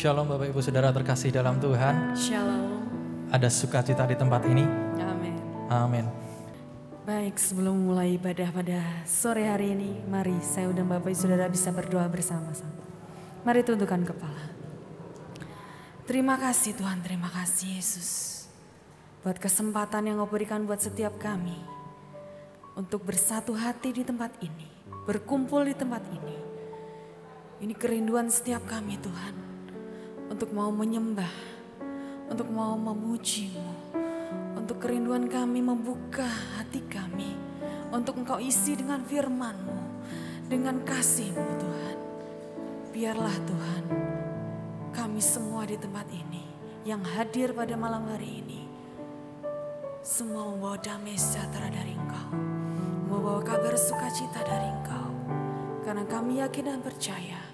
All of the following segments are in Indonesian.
Shalom Bapak Ibu Saudara terkasih dalam Tuhan. Shalom. Ada sukacita di tempat ini. Amin. Amin. Baik, sebelum mulai ibadah pada sore hari ini, mari saya undang Bapak Ibu Saudara bisa berdoa bersama-sama. Mari tundukkan kepala. Terima kasih Tuhan, terima kasih Yesus. Buat kesempatan yang Kau berikan buat setiap kami. Untuk bersatu hati di tempat ini. Berkumpul di tempat ini. Ini kerinduan setiap kami Tuhan. Untuk mau menyembah, untuk mau memuji-Mu, untuk kerinduan kami membuka hati kami, untuk Engkau isi dengan firman-Mu, dengan kasih-Mu Tuhan. Biarlah Tuhan, kami semua di tempat ini, yang hadir pada malam hari ini, semua membawa damai sejahtera dari Engkau, membawa kabar sukacita dari Engkau, karena kami yakin dan percaya,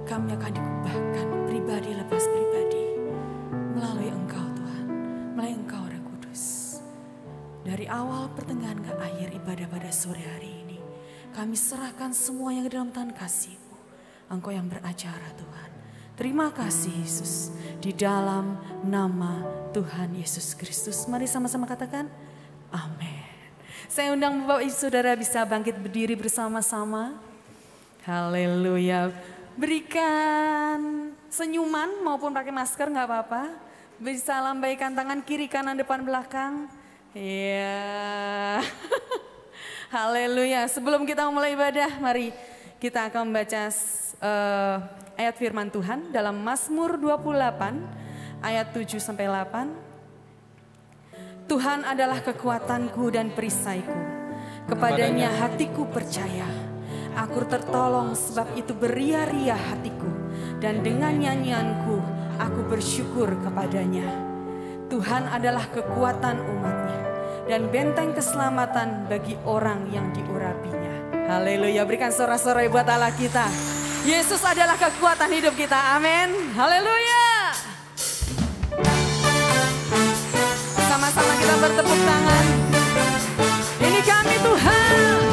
kami akan diubahkan pribadi lepas pribadi melalui Engkau Tuhan, melalui Engkau Roh Kudus. Dari awal pertengahan ke akhir ibadah pada sore hari ini, kami serahkan semuanya ke dalam tangan kasih-Mu. Engkau yang beracara Tuhan. Terima kasih Yesus, di dalam nama Tuhan Yesus Kristus. Mari sama-sama katakan amin. Saya undang Bapak Ibu Saudara bisa bangkit berdiri bersama-sama. Haleluya. Berikan senyuman maupun pakai masker nggak apa-apa. Bisa lambaikan tangan kiri, kanan, depan, belakang. Iya. Haleluya. Sebelum kita mulai ibadah, mari kita akan membaca ayat firman Tuhan dalam Mazmur 28 ayat 7-8. Tuhan adalah kekuatanku dan perisaiku. Kepadanya hatiku percaya. Aku tertolong sebab itu beria-ria hatiku, dan dengan nyanyianku aku bersyukur kepadanya. Tuhan adalah kekuatan umatnya dan benteng keselamatan bagi orang yang diurapinya. Haleluya, berikan sorak-sorai buat Allah kita. Yesus adalah kekuatan hidup kita, amin. Haleluya. Sama-sama kita bertepuk tangan. Ini kami Tuhan.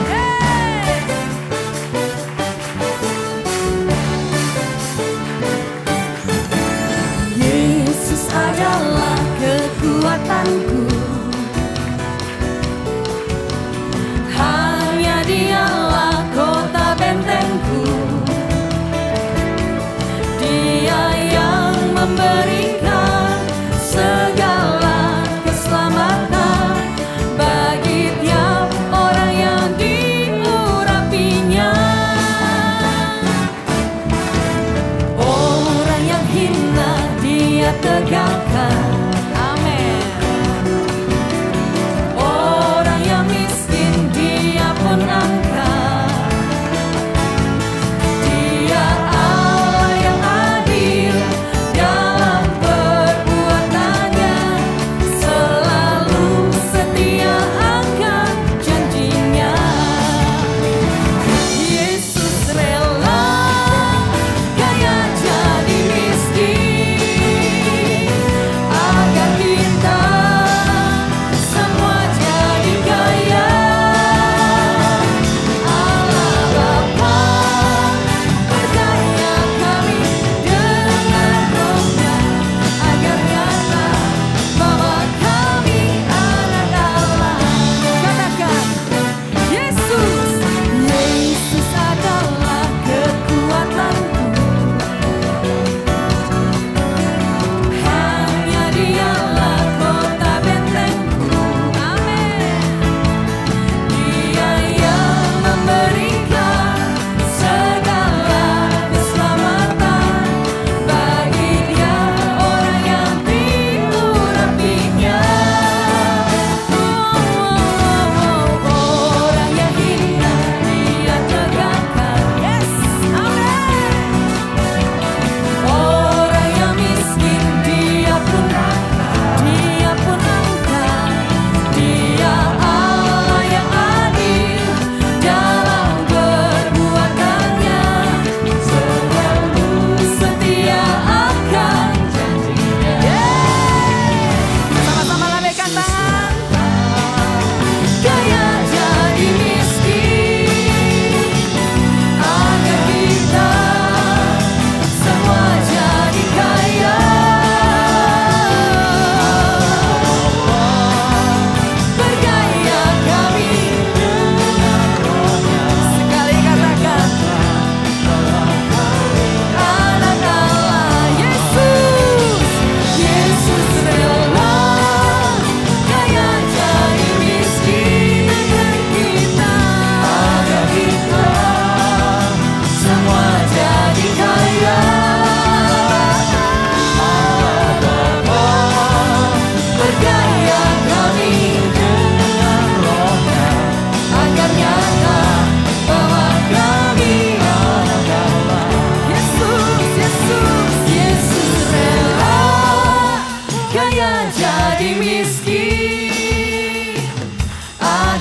Adalah kekuatanku, hanya Dialah kota bentengku. Dia yang memberikan segala keselamatan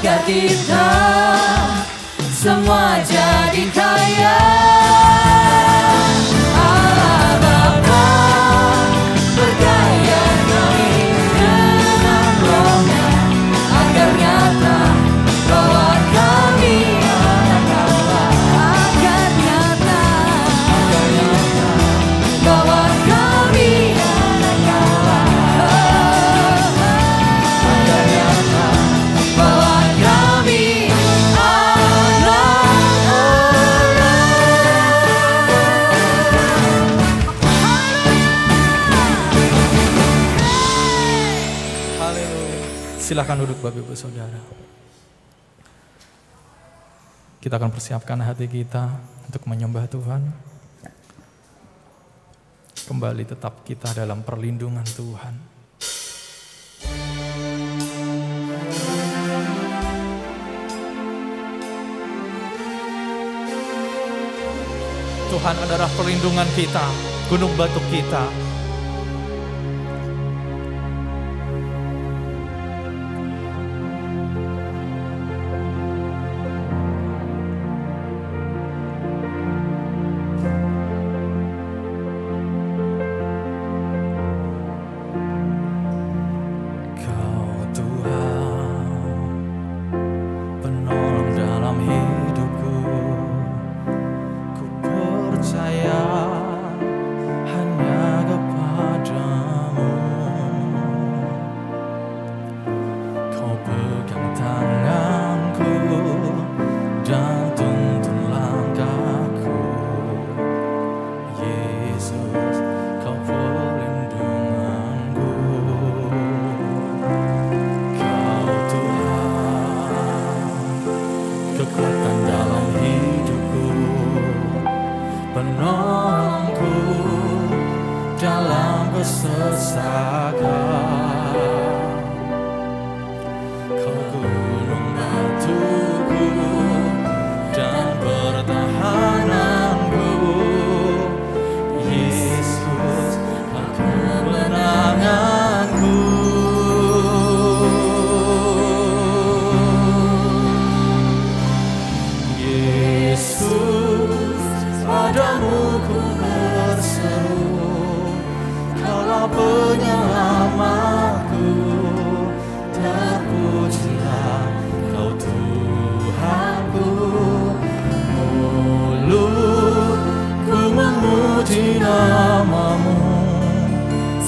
agar kita semua jadi kaya. Allah Bapa berkaya kami dengan Roh-Nya, agar nyata bahwa kami anak Allah, agar nyata bahwa kami anak Allah, agar nyata bahwa kami Silakan duduk Bapak Ibu Saudara. Kita akan persiapkan hati kita untuk menyembah Tuhan. Kembali tetap kita dalam perlindungan Tuhan. Tuhan adalah perlindungan kita, gunung batu kita.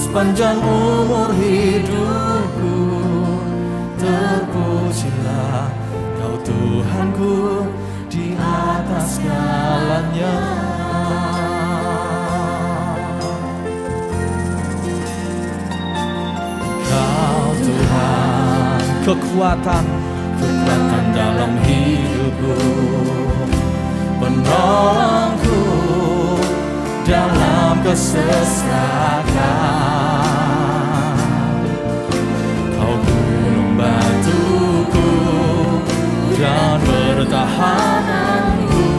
Sepanjang umur hidupku, terpujilah Kau Tuhanku di atas segalanya. Kau Tuhan, kekuatan dalam hidupku, penolongku dalam kesesakan. Kau gunung batuku dan pertahananku,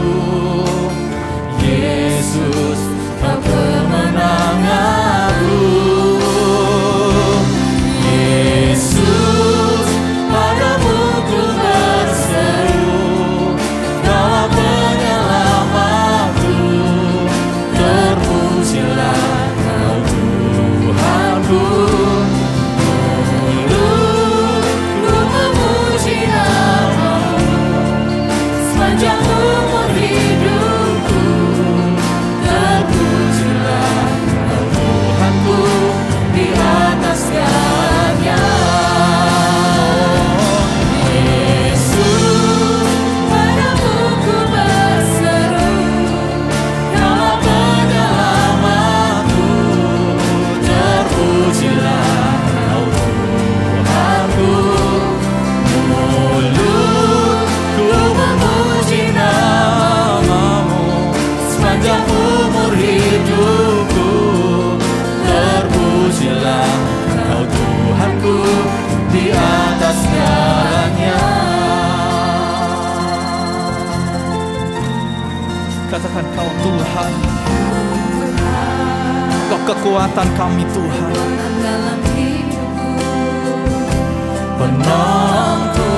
Yesus, Kau kemenanganku. Yesus, padamu ku berseru, Kau penyelamatku, terpujilah Kau Tuhanku. Mulut ku memuji nama-Mu, sepanjang umur hidupku, terpujilah Kau Tuhanku di atas segalanya. Yesus, padamu ku berseru, Kau penyelamatku, terpujilah Kau Tuhanku. Mulut ku memuji nama-Mu, sepanjang umur hidupku, terpujilah Kau Tuhanku di atas segalanya. Katakan Kau Tuhan, Kau kekuatan kami Tuhan, dalam hidupku, Penolongku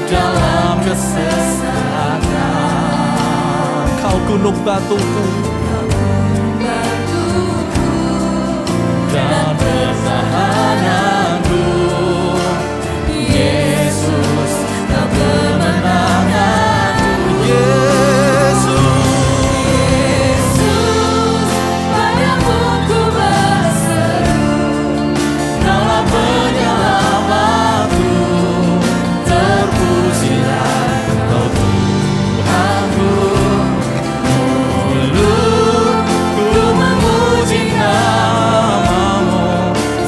dalam kesesatan. Kau gunung batuku dan pertahananku, Yesus, kau kemenanganku. Yesus, padamu ku berseru, Kaulah penyelamatku, terpujilah Kau Tuhanku. Mulutku memuji nama-Mu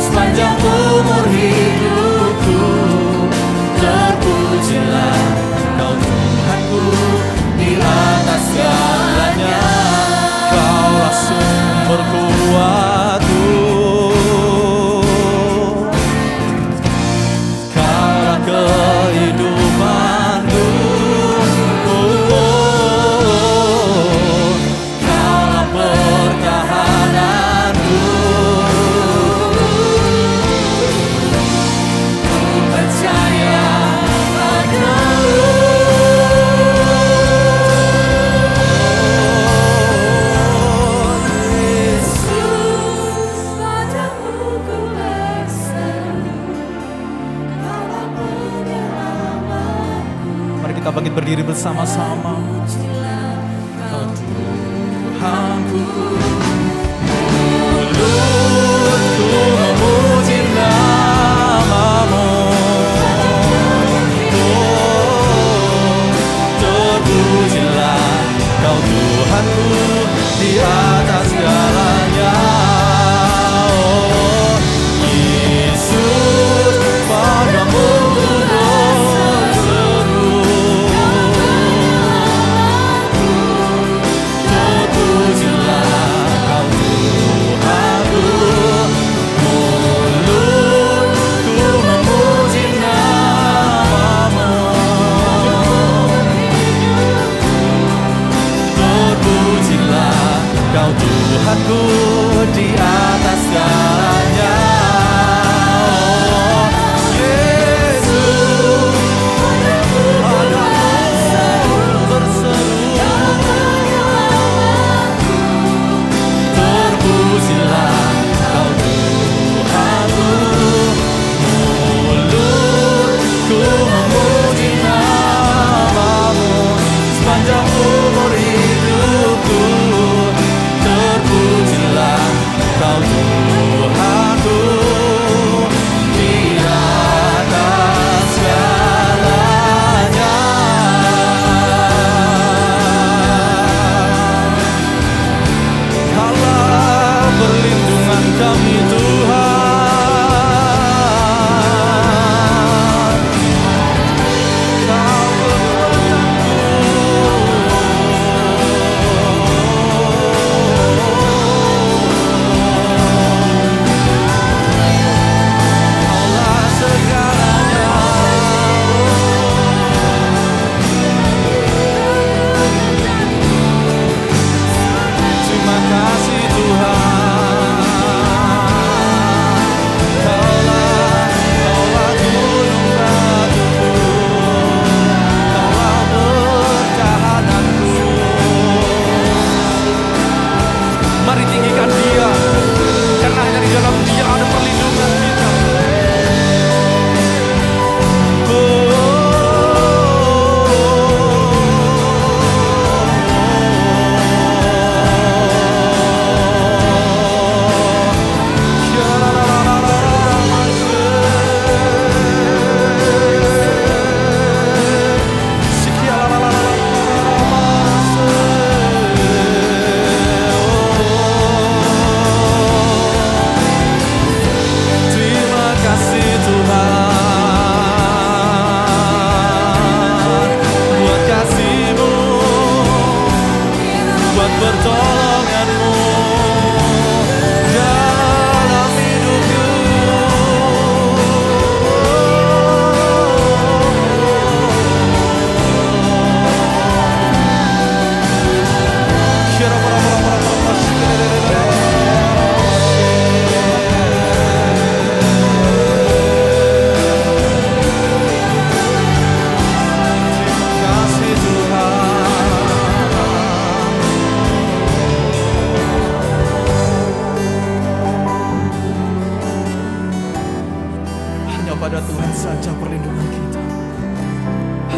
sepanjang umur hidupku, terpujilah Kau Tuhanku di atas segalanya. Kaulah sumber kuatku, Kaulah kehidupanku, Kaulah pertahananku. Ku percaya padamu, Yesus, padamu ku berseru, Kaulah penyelamatku, Mari kita bangkit berdiri bersama-sama. Kau Tuhanku, mulutku memuji nama-Mu, terpujilah Kau Tuhanku di atas segalanya. Oh, Yesus, padamu ku berseru, terpujilah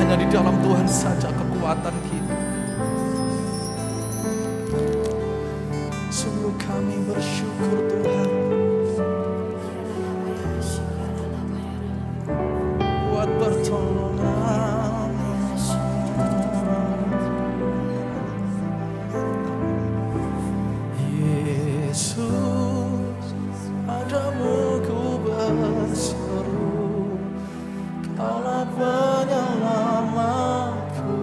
hanya di dalam Tuhan saja kekuatan kita. Sungguh kami bersyukur Tuhan buat pertolongan. Yesus, padamu ku berseru, Kaulah penyelamatku.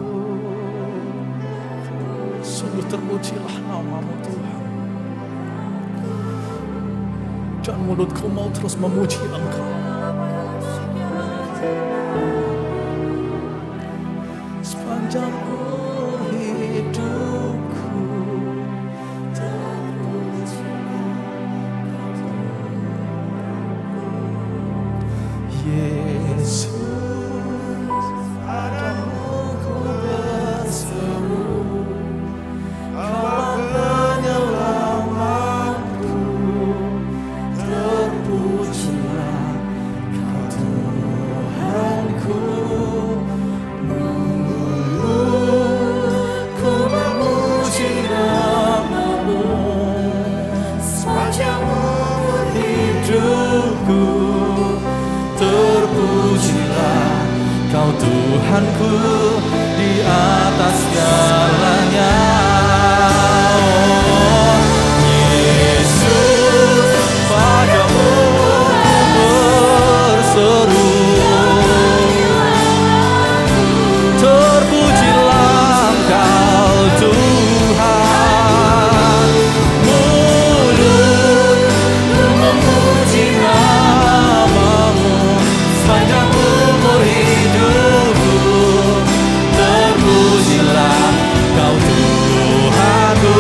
Sungguh terpujilah nama-Mu Tuhan, dan mulutku mau terus memuji Engkau. Sepanjang hidupku terpuji Yesus, padamu ku berseru, Kaulah penyelamatku. Terpujilah Kau Tuhanku. Mulutku memuji nama-Mu sepanjang hidupku. Terpujilah Kau Tuhanku di atas segalanya. Oh, Yesus, padamu berseru, terpujilah Kau Tuhan. Mulutku memuji nama-Mu sepanjang umur hidupku. Terpujilah Kau Tuhanku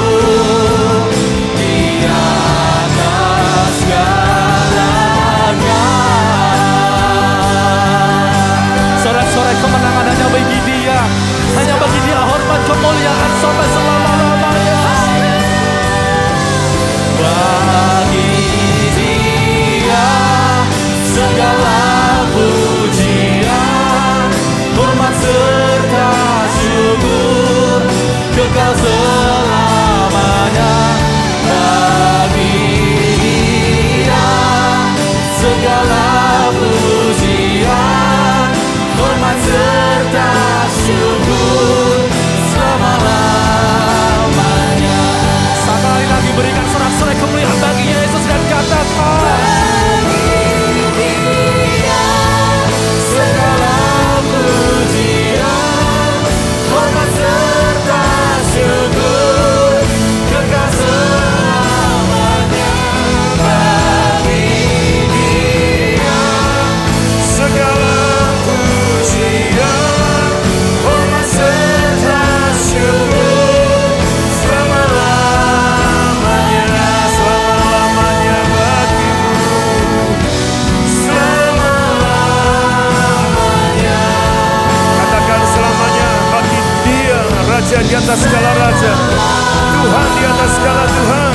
di atas segalanya. Sorak-sorai kemenangan hanya bagi Dia, hanya bagi Dia hormat kemuliaan sampai selama-lamanya. Bagi Dia segala pujian, hormat serta syukur kekal selamanya. Bagi Dia segala pujian, hormat serta syukur selama-lamanya. Sekali lagi berikan sorak-sorai kemuliaan bagi Yesus dan katakan, segala pujian, hormat serta syukur kekal selamanya. Bagi Dia segala pujian, hormat serta syukur selama-lamanya. Selama-lamanya bagi-Mu, selama-lamanya. Katakan selamanya bagi Dia, Raja di atas segala raja, Tuhan di atas segala Tuhan.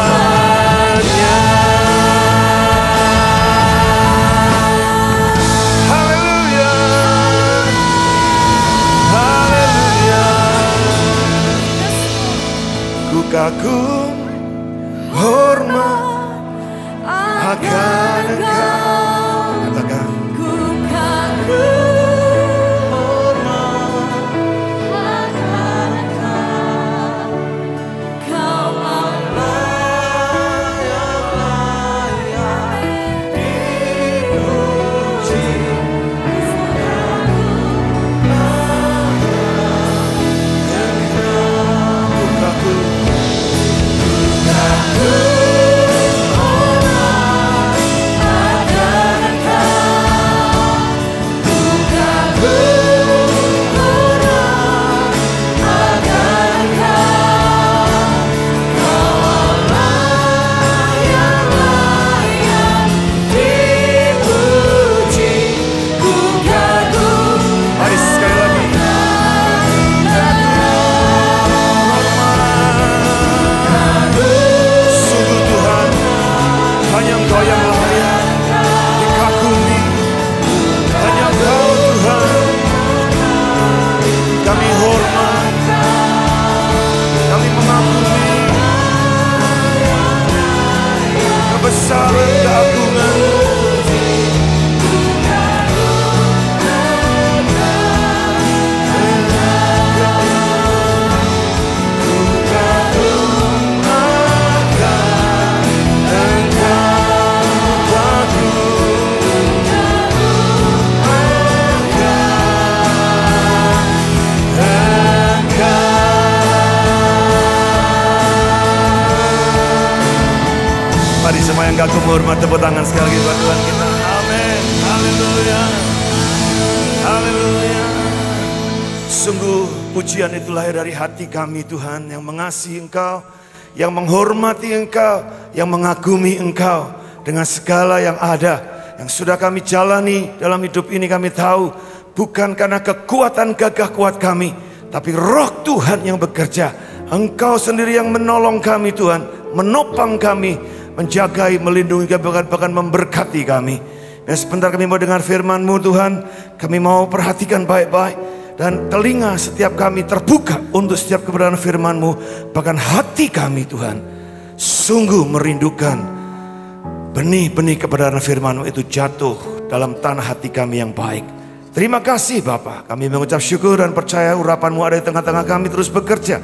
Selamanya. Haleluya, haleluya. Ku kagum hormat akan Engkau. Katakan, Ku kagum hormat akan Engkau. Kau Allah yang layak dipuji. ku kagum Mari semua yang kagum hormat tepuk tangan sekali lagi buat Tuhan kita. Amin. Haleluya. Haleluya. Sungguh pujian itu lahir dari hati kami Tuhan, yang mengasihi Engkau, yang menghormati Engkau, yang mengagumi Engkau dengan segala yang ada, yang sudah kami jalani dalam hidup ini. Kami tahu bukan karena kekuatan gagah kuat kami, tapi Roh Tuhan yang bekerja. Engkau sendiri yang menolong kami Tuhan, menopang kami, menjagai, melindungi kami, bahkan memberkati kami. Dan sebentar kami mau dengar firman-Mu Tuhan, kami mau perhatikan baik-baik. Dan telinga setiap kami terbuka untuk setiap kebenaran firman-Mu. Bahkan hati kami Tuhan sungguh merindukan benih-benih kebenaran firman-Mu itu jatuh dalam tanah hati kami yang baik. Terima kasih Bapa, kami mengucap syukur dan percaya urapan-Mu ada di tengah-tengah kami terus bekerja.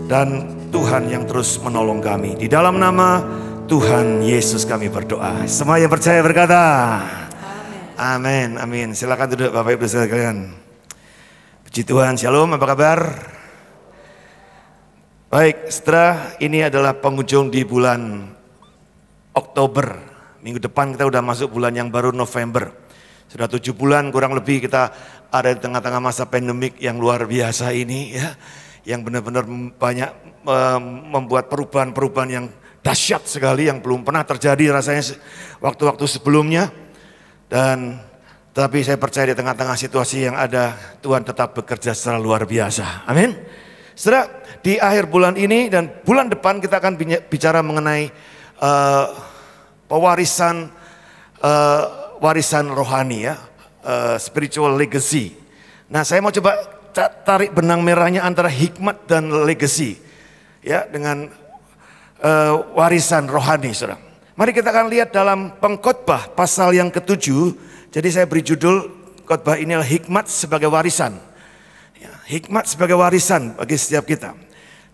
Dan Tuhan yang terus menolong kami. Di dalam nama Tuhan Yesus kami berdoa. Semua yang percaya berkata amin. Amin. Silakan duduk Bapak Ibu sekalian. Puji Tuhan, shalom, apa kabar? Baik, setelah ini adalah penghujung di bulan Oktober. Minggu depan kita udah masuk bulan yang baru, November. Sudah 7 bulan kurang lebih kita ada di tengah-tengah masa pandemik yang luar biasa ini ya. Yang benar-benar banyak membuat perubahan-perubahan yang dahsyat sekali, yang belum pernah terjadi rasanya waktu-waktu sebelumnya. Tapi saya percaya di tengah-tengah situasi yang ada, Tuhan tetap bekerja secara luar biasa. Amin. Setelah di akhir bulan ini dan bulan depan kita akan bicara mengenai pewarisan warisan rohani ya, spiritual legacy. Nah, saya mau coba tarik benang merahnya antara hikmat dan legacy ya, dengan warisan rohani, saudara. Mari kita akan lihat dalam Pengkhotbah pasal yang ke-7. Jadi saya beri judul khotbah ini adalah hikmat sebagai warisan. Ya, hikmat sebagai warisan bagi setiap kita.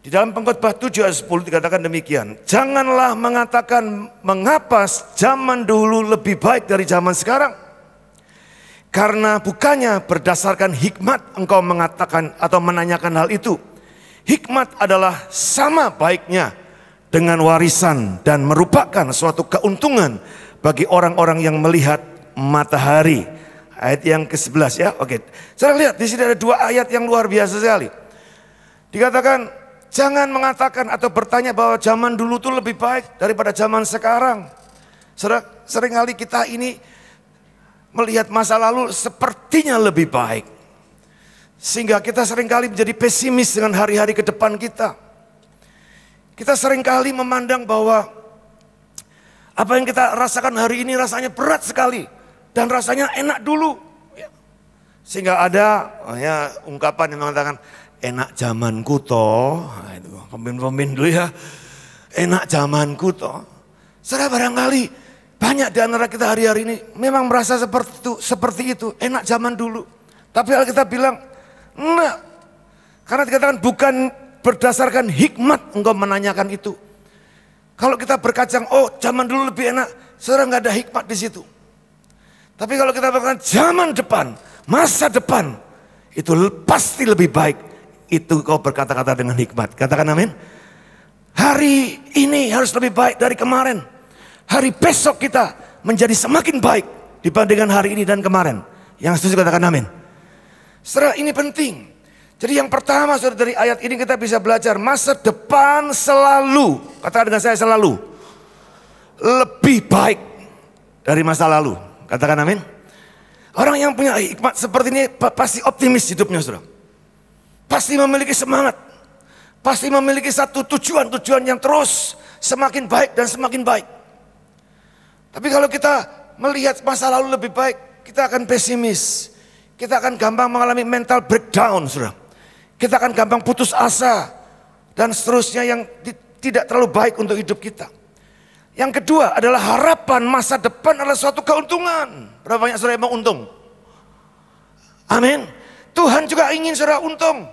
Di dalam Pengkhotbah 7 ayat 10 dikatakan demikian. Janganlah mengatakan mengapa zaman dulu lebih baik dari zaman sekarang. Karena bukannya berdasarkan hikmat engkau mengatakan atau menanyakan hal itu. Hikmat adalah sama baiknya dengan warisan dan merupakan suatu keuntungan bagi orang-orang yang melihat matahari. Ayat yang ke-11 ya. Oke. Saya lihat di sini ada 2 ayat yang luar biasa sekali. Dikatakan jangan mengatakan atau bertanya bahwa zaman dulu tuh lebih baik daripada zaman sekarang. Seringkali kita ini melihat masa lalu sepertinya lebih baik. Sehingga kita seringkali menjadi pesimis dengan hari-hari ke depan kita. Kita seringkali memandang bahwa apa yang kita rasakan hari ini rasanya berat sekali. Dan rasanya enak dulu. Sehingga ada ungkapan yang mengatakan enak zamanku toh. Nah, itu pemimpin-pemimpin dulu ya. Enak zamanku toh. Saudara, barangkali banyak di antara kita hari-hari ini memang merasa seperti itu. Enak zaman dulu. Tapi Alkitab bilang enggak. Karena dikatakan bukan berdasarkan hikmat engkau menanyakan itu. Kalau kita berkacang, oh zaman dulu lebih enak. Saudara, nggak ada hikmat di situ. Tapi kalau kita berkata zaman depan, masa depan, itu pasti lebih baik. Itu kau berkata-kata dengan hikmat. Katakan amin. Hari ini harus lebih baik dari kemarin. Hari besok kita menjadi semakin baik dibandingkan hari ini dan kemarin. Yang setuju katakan amin. Setelah ini penting. Jadi yang pertama saudara, dari ayat ini kita bisa belajar masa depan selalu, katakan dengan saya selalu, lebih baik dari masa lalu. Katakan amin. Orang yang punya hikmat seperti ini pasti optimis hidupnya, saudara. Pasti memiliki semangat. Pasti memiliki satu tujuan yang terus semakin baik dan semakin baik. Tapi kalau kita melihat masa lalu lebih baik, kita akan pesimis. Kita akan gampang mengalami mental breakdown, saudara. Kita akan gampang putus asa dan seterusnya yang tidak terlalu baik untuk hidup kita. Yang kedua adalah harapan masa depan adalah suatu keuntungan. Berapa banyak saudara yang mau untung? Amin. Tuhan juga ingin saudara untung.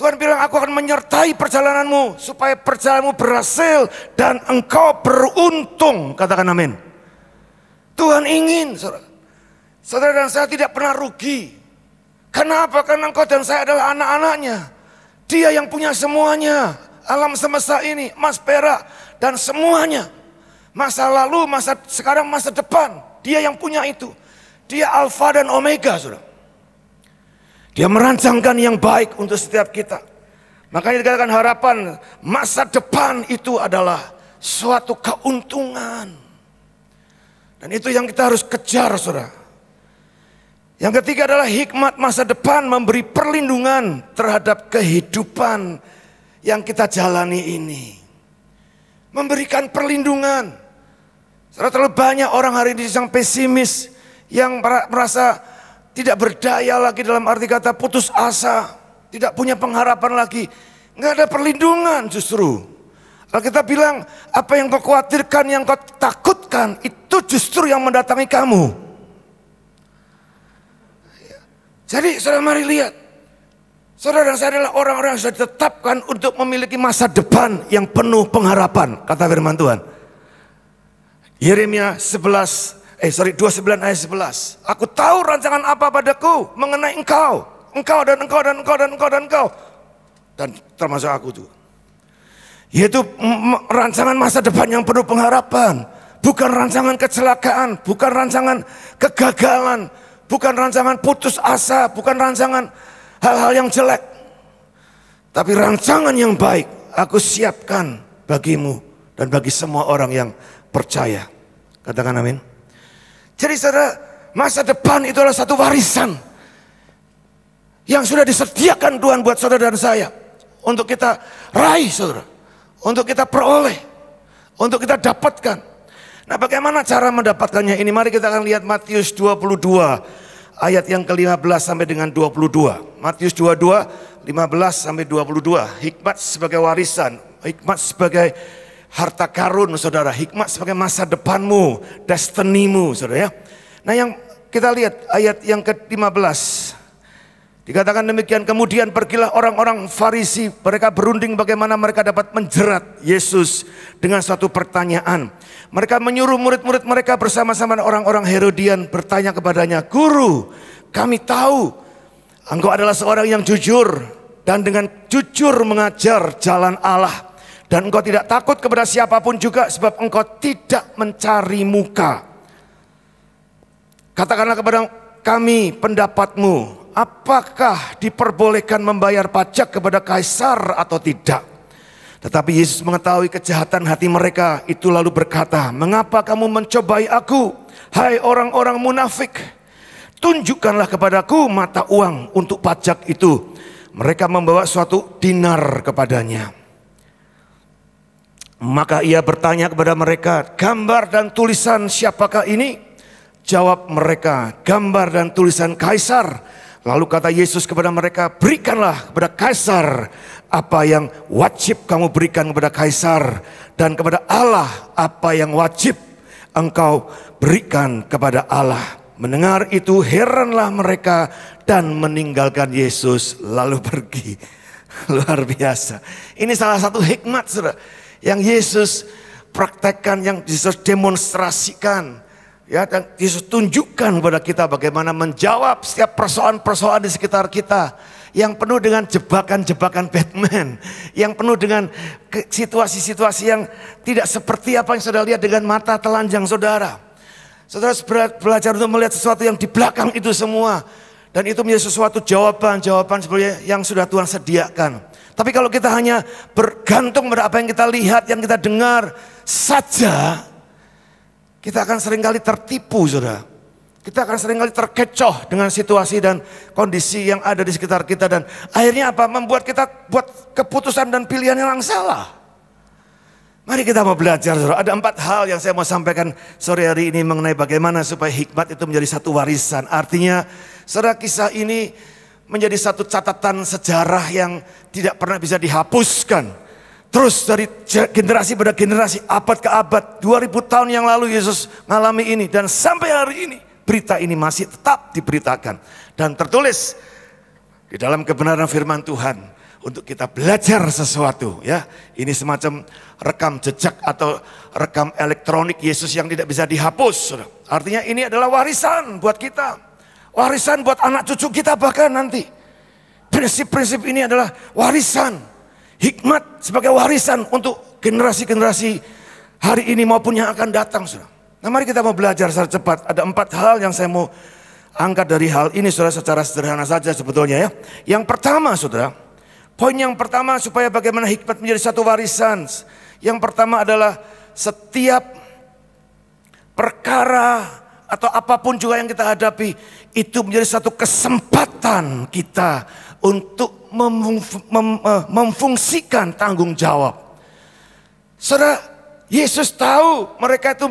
Tuhan bilang aku akan menyertai perjalananmu supaya perjalananmu berhasil dan engkau beruntung. Katakan amin. Tuhan ingin saudara. Saudara dan saya tidak pernah rugi. Kenapa? Karena engkau dan saya adalah anak-anaknya. Dia yang punya semuanya. Alam semesta ini, emas perak dan semuanya. Masa lalu, masa sekarang, masa depan. Dia yang punya itu. Dia Alfa dan Omega, saudara. Dia merancangkan yang baik untuk setiap kita. Makanya dikatakan harapan masa depan itu adalah suatu keuntungan. Dan itu yang kita harus kejar, saudara. Yang ketiga adalah hikmat masa depan memberi perlindungan terhadap kehidupan yang kita jalani ini. Memberikan perlindungan. Saudara, terlalu banyak orang hari ini yang pesimis, yang merasa tidak berdaya lagi, dalam arti kata putus asa, tidak punya pengharapan lagi. Nggak ada perlindungan justru. Alkitab bilang, apa yang kau khawatirkan, yang kau takutkan, itu justru yang mendatangi kamu. Jadi saudara, mari lihat. Saudara dan saya adalah orang-orang yang sudah ditetapkan untuk memiliki masa depan yang penuh pengharapan, kata firman Tuhan. Yeremia 29 ayat 11. Aku tahu rancangan apa padaku mengenai engkau. Engkau dan engkau dan engkau dan engkau dan engkau. Dan termasuk aku juga. Yaitu rancangan masa depan yang penuh pengharapan. Bukan rancangan kecelakaan, bukan rancangan kegagalan, bukan rancangan putus asa, bukan rancangan hal-hal yang jelek. Tapi rancangan yang baik aku siapkan bagimu dan bagi semua orang yang percaya. Katakan amin. Jadi saudara, masa depan itu adalah satu warisan yang sudah disediakan Tuhan buat saudara dan saya. Untuk kita raih, saudara. Untuk kita peroleh. Untuk kita dapatkan. Nah, bagaimana cara mendapatkannya ini? Mari kita akan lihat Matius 22 ayat yang ke-15 sampai dengan 22. Matius 22 15 sampai 22. Hikmat sebagai warisan, hikmat sebagai harta karun, saudara. Hikmat sebagai masa depanmu, destinimu, saudara ya. Nah, yang kita lihat ayat yang ke-15. Dikatakan demikian, kemudian pergilah orang-orang Farisi, mereka berunding bagaimana mereka dapat menjerat Yesus dengan suatu pertanyaan. Mereka menyuruh murid-murid mereka bersama-sama orang-orang Herodian bertanya kepadanya, Guru, kami tahu engkau adalah seorang yang jujur dan dengan jujur mengajar jalan Allah. Dan engkau tidak takut kepada siapapun juga sebab engkau tidak mencari muka. Katakanlah kepada kami pendapatmu, apakah diperbolehkan membayar pajak kepada kaisar atau tidak? Tetapi Yesus mengetahui kejahatan hati mereka, itu lalu berkata, mengapa kamu mencobai aku, hai orang-orang munafik? Tunjukkanlah kepadaku mata uang untuk pajak itu. Mereka membawa suatu dinar kepadanya. Maka ia bertanya kepada mereka, gambar dan tulisan siapakah ini? Jawab mereka, gambar dan tulisan kaisar. Lalu kata Yesus kepada mereka, berikanlah kepada kaisar apa yang wajib kamu berikan kepada kaisar, dan kepada Allah apa yang wajib engkau berikan kepada Allah. Mendengar itu heranlah mereka dan meninggalkan Yesus lalu pergi. Luar biasa. Ini salah satu hikmat, saudara, yang Yesus praktekkan, yang Yesus demonstrasikan. Ya, dan Yesus tunjukkan kepada kita bagaimana menjawab setiap persoalan-persoalan di sekitar kita yang penuh dengan jebakan-jebakan Batman, yang penuh dengan situasi-situasi yang tidak seperti apa yang saudara lihat dengan mata telanjang saudara. Saudara belajar untuk melihat sesuatu yang di belakang itu semua, dan itu menjadi sesuatu jawaban-jawaban sebenarnya yang sudah Tuhan sediakan. Tapi kalau kita hanya bergantung pada apa yang kita lihat, yang kita dengar saja, kita akan seringkali tertipu, saudara. Kita akan seringkali terkecoh dengan situasi dan kondisi yang ada di sekitar kita. Dan akhirnya apa? Membuat kita buat keputusan dan pilihan yang salah. Mari kita mau belajar, saudara. Ada 4 hal yang saya mau sampaikan sore hari ini mengenai bagaimana supaya hikmat itu menjadi satu warisan. Artinya, saudara, kisah ini menjadi satu catatan sejarah yang tidak pernah bisa dihapuskan. Terus dari generasi pada generasi, abad ke abad, 2000 tahun yang lalu Yesus mengalami ini. Dan sampai hari ini, berita ini masih tetap diberitakan. Dan tertulis di dalam kebenaran firman Tuhan untuk kita belajar sesuatu. Ya, ini semacam rekam jejak atau rekam elektronik Yesus yang tidak bisa dihapus. Artinya ini adalah warisan buat kita. Warisan buat anak cucu kita bahkan nanti. Prinsip-prinsip ini adalah warisan. Hikmat sebagai warisan untuk generasi-generasi hari ini maupun yang akan datang, saudara. Nah, mari kita mau belajar secara cepat. Ada 4 hal yang saya mau angkat dari hal ini, saudara, secara sederhana saja sebetulnya ya. Yang pertama, saudara, poin yang pertama supaya bagaimana hikmat menjadi satu warisan. Yang pertama adalah setiap perkara atau apapun juga yang kita hadapi, itu menjadi satu kesempatan kita untuk memfungsikan tanggung jawab. Saudara, Yesus tahu mereka itu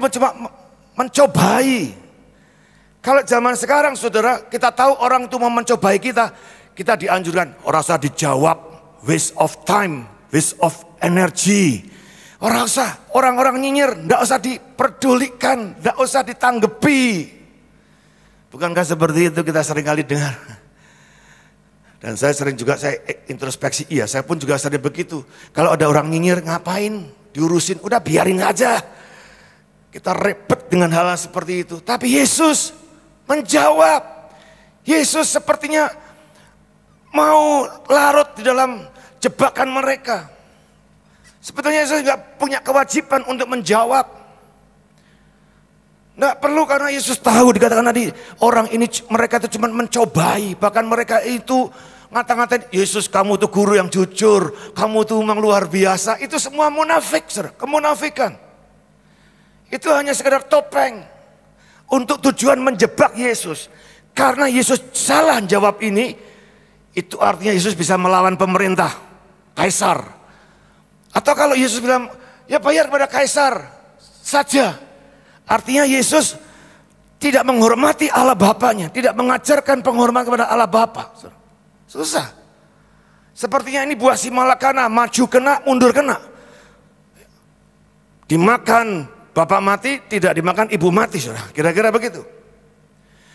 mencobai. Kalau zaman sekarang, saudara, kita tahu orang itu mau mencobai kita, kita dianjurkan, orang usah dijawab, waste of time, waste of energy. Orang usah, orang-orang nyinyir, enggak usah diperdulikan, enggak usah ditanggepi. Bukankah seperti itu kita sering kali dengar? Dan saya sering juga, saya introspeksi, iya saya pun juga sering begitu. Kalau ada orang nyinyir, ngapain? Diurusin, udah biarin aja. Kita repot dengan hal seperti itu. Tapi Yesus menjawab. Yesus sepertinya mau larut di dalam jebakan mereka. Sebetulnya Yesus nggak punya kewajiban untuk menjawab. Nggak perlu, karena Yesus tahu, dikatakan tadi orang ini, mereka itu cuma mencobai. Bahkan mereka itu ngata-ngatain, Yesus kamu tuh guru yang jujur, kamu tuh memang luar biasa. Itu semua munafik, kemunafikan. Itu hanya sekedar topeng untuk tujuan menjebak Yesus. Karena Yesus salah jawab ini, itu artinya Yesus bisa melawan pemerintah, kaisar. Atau kalau Yesus bilang, ya bayar kepada kaisar saja, artinya Yesus tidak menghormati Allah Bapaknya, tidak mengajarkan penghormatan kepada Allah Bapa. Susah. Sepertinya ini buah si malakana, maju kena, mundur kena. Dimakan bapak mati, tidak dimakan ibu mati, saudara. Kira-kira begitu.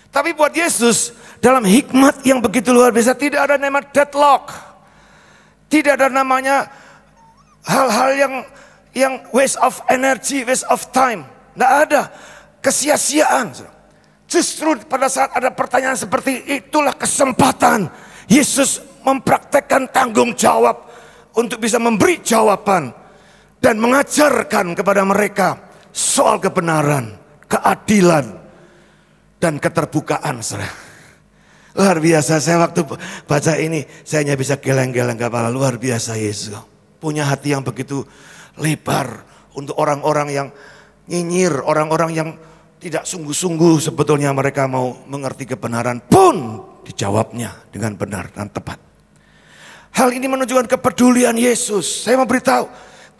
Tapi buat Yesus, dalam hikmat yang begitu luar biasa, tidak ada nama deadlock. Tidak ada namanya hal-hal yang waste of energy, waste of time. Tidak ada kesia-siaan. Justru pada saat ada pertanyaan seperti itulah kesempatan Yesus mempraktekkan tanggung jawab untuk bisa memberi jawaban dan mengajarkan kepada mereka soal kebenaran, keadilan, dan keterbukaan. Luar biasa, saya waktu baca ini saya hanya bisa geleng-geleng kepala. Luar biasa Yesus. Punya hati yang begitu lebar untuk orang-orang yang nyinyir, orang-orang yang tidak sungguh-sungguh sebetulnya mereka mau mengerti kebenaran, pun dijawabnya dengan benar dan tepat. Hal ini menunjukkan kepedulian Yesus. Saya mau beritahu,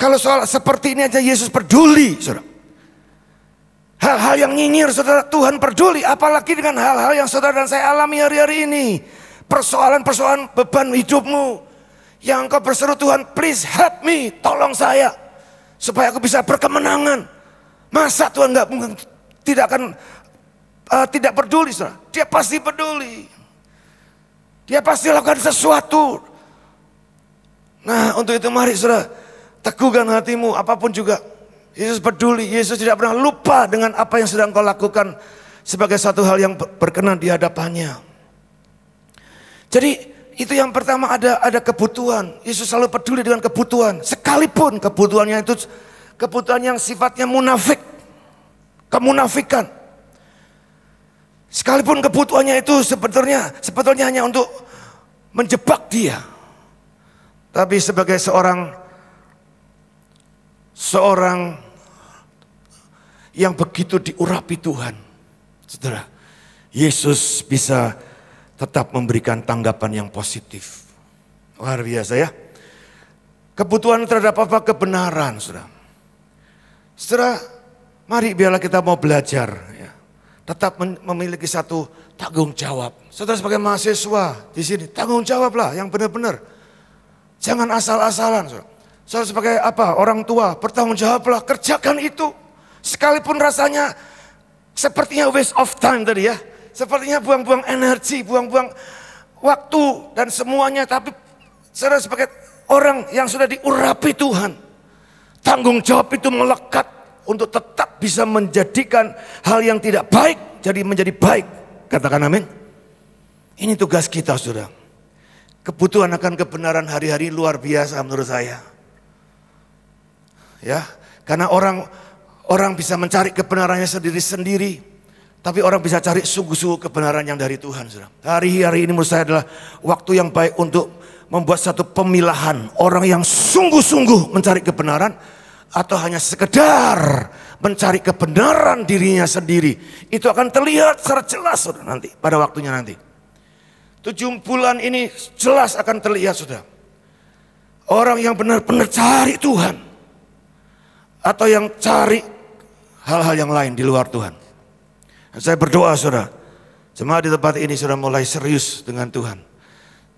kalau soal seperti ini aja Yesus peduli, saudara. Hal-hal yang nyinyir, saudara, Tuhan peduli. Apalagi dengan hal-hal yang saudara dan saya alami hari-hari ini. Persoalan-persoalan beban hidupmu yang engkau berseru, Tuhan please help me, tolong saya supaya aku bisa berkemenangan. Masa Tuhan tidak akan tidak peduli, saudara? Dia pasti peduli. Dia pasti lakukan sesuatu. Nah, untuk itu mari saudara, teguhkan hatimu apapun juga. Yesus peduli, Yesus tidak pernah lupa dengan apa yang sedang kau lakukan sebagai satu hal yang berkenan di hadapannya. Jadi itu yang pertama, ada kebutuhan. Yesus selalu peduli dengan kebutuhan. Sekalipun kebutuhannya itu kebutuhan yang sifatnya munafik, kemunafikan. Sekalipun kebutuhannya itu sebetulnya hanya untuk menjebak dia. Tapi sebagai seorang yang begitu diurapi Tuhan, saudara, Yesus bisa tetap memberikan tanggapan yang positif. Luar biasa ya. Kebutuhan terhadap apa? Kebenaran, saudara. Saudara, mari biarlah kita mau belajar ya. Tetap memiliki satu tanggung jawab. Saudara sebagai mahasiswa di sini, tanggung jawablah yang benar-benar. Jangan asal-asalan, saudara. Saudara sebagai apa? Orang tua, bertanggung jawablah, kerjakan itu. Sekalipun rasanya sepertinya waste of time tadi ya. Sepertinya buang-buang energi, buang-buang waktu dan semuanya. Tapi saudara sebagai orang yang sudah diurapi Tuhan, tanggung jawab itu melekat untuk tetap bisa menjadikan hal yang tidak baik jadi menjadi baik. Katakan amin. Ini tugas kita, saudara. Kebutuhan akan kebenaran hari-hari luar biasa menurut saya. Ya, karena orang Orang bisa mencari kebenarannya sendiri-sendiri, tapi orang bisa cari sungguh-sungguh kebenaran yang dari Tuhan. Saudara. Hari ini menurut saya adalah waktu yang baik untuk membuat satu pemilahan. Orang yang sungguh-sungguh mencari kebenaran, atau hanya sekedar mencari kebenaran dirinya sendiri. Itu akan terlihat secara jelas saudara, nanti pada waktunya nanti. 7 bulan ini jelas akan terlihat saudara. Orang yang benar-benar cari Tuhan, atau yang cari hal-hal yang lain di luar Tuhan. Dan saya berdoa saudara, jemaat di tempat ini sudah mulai serius dengan Tuhan.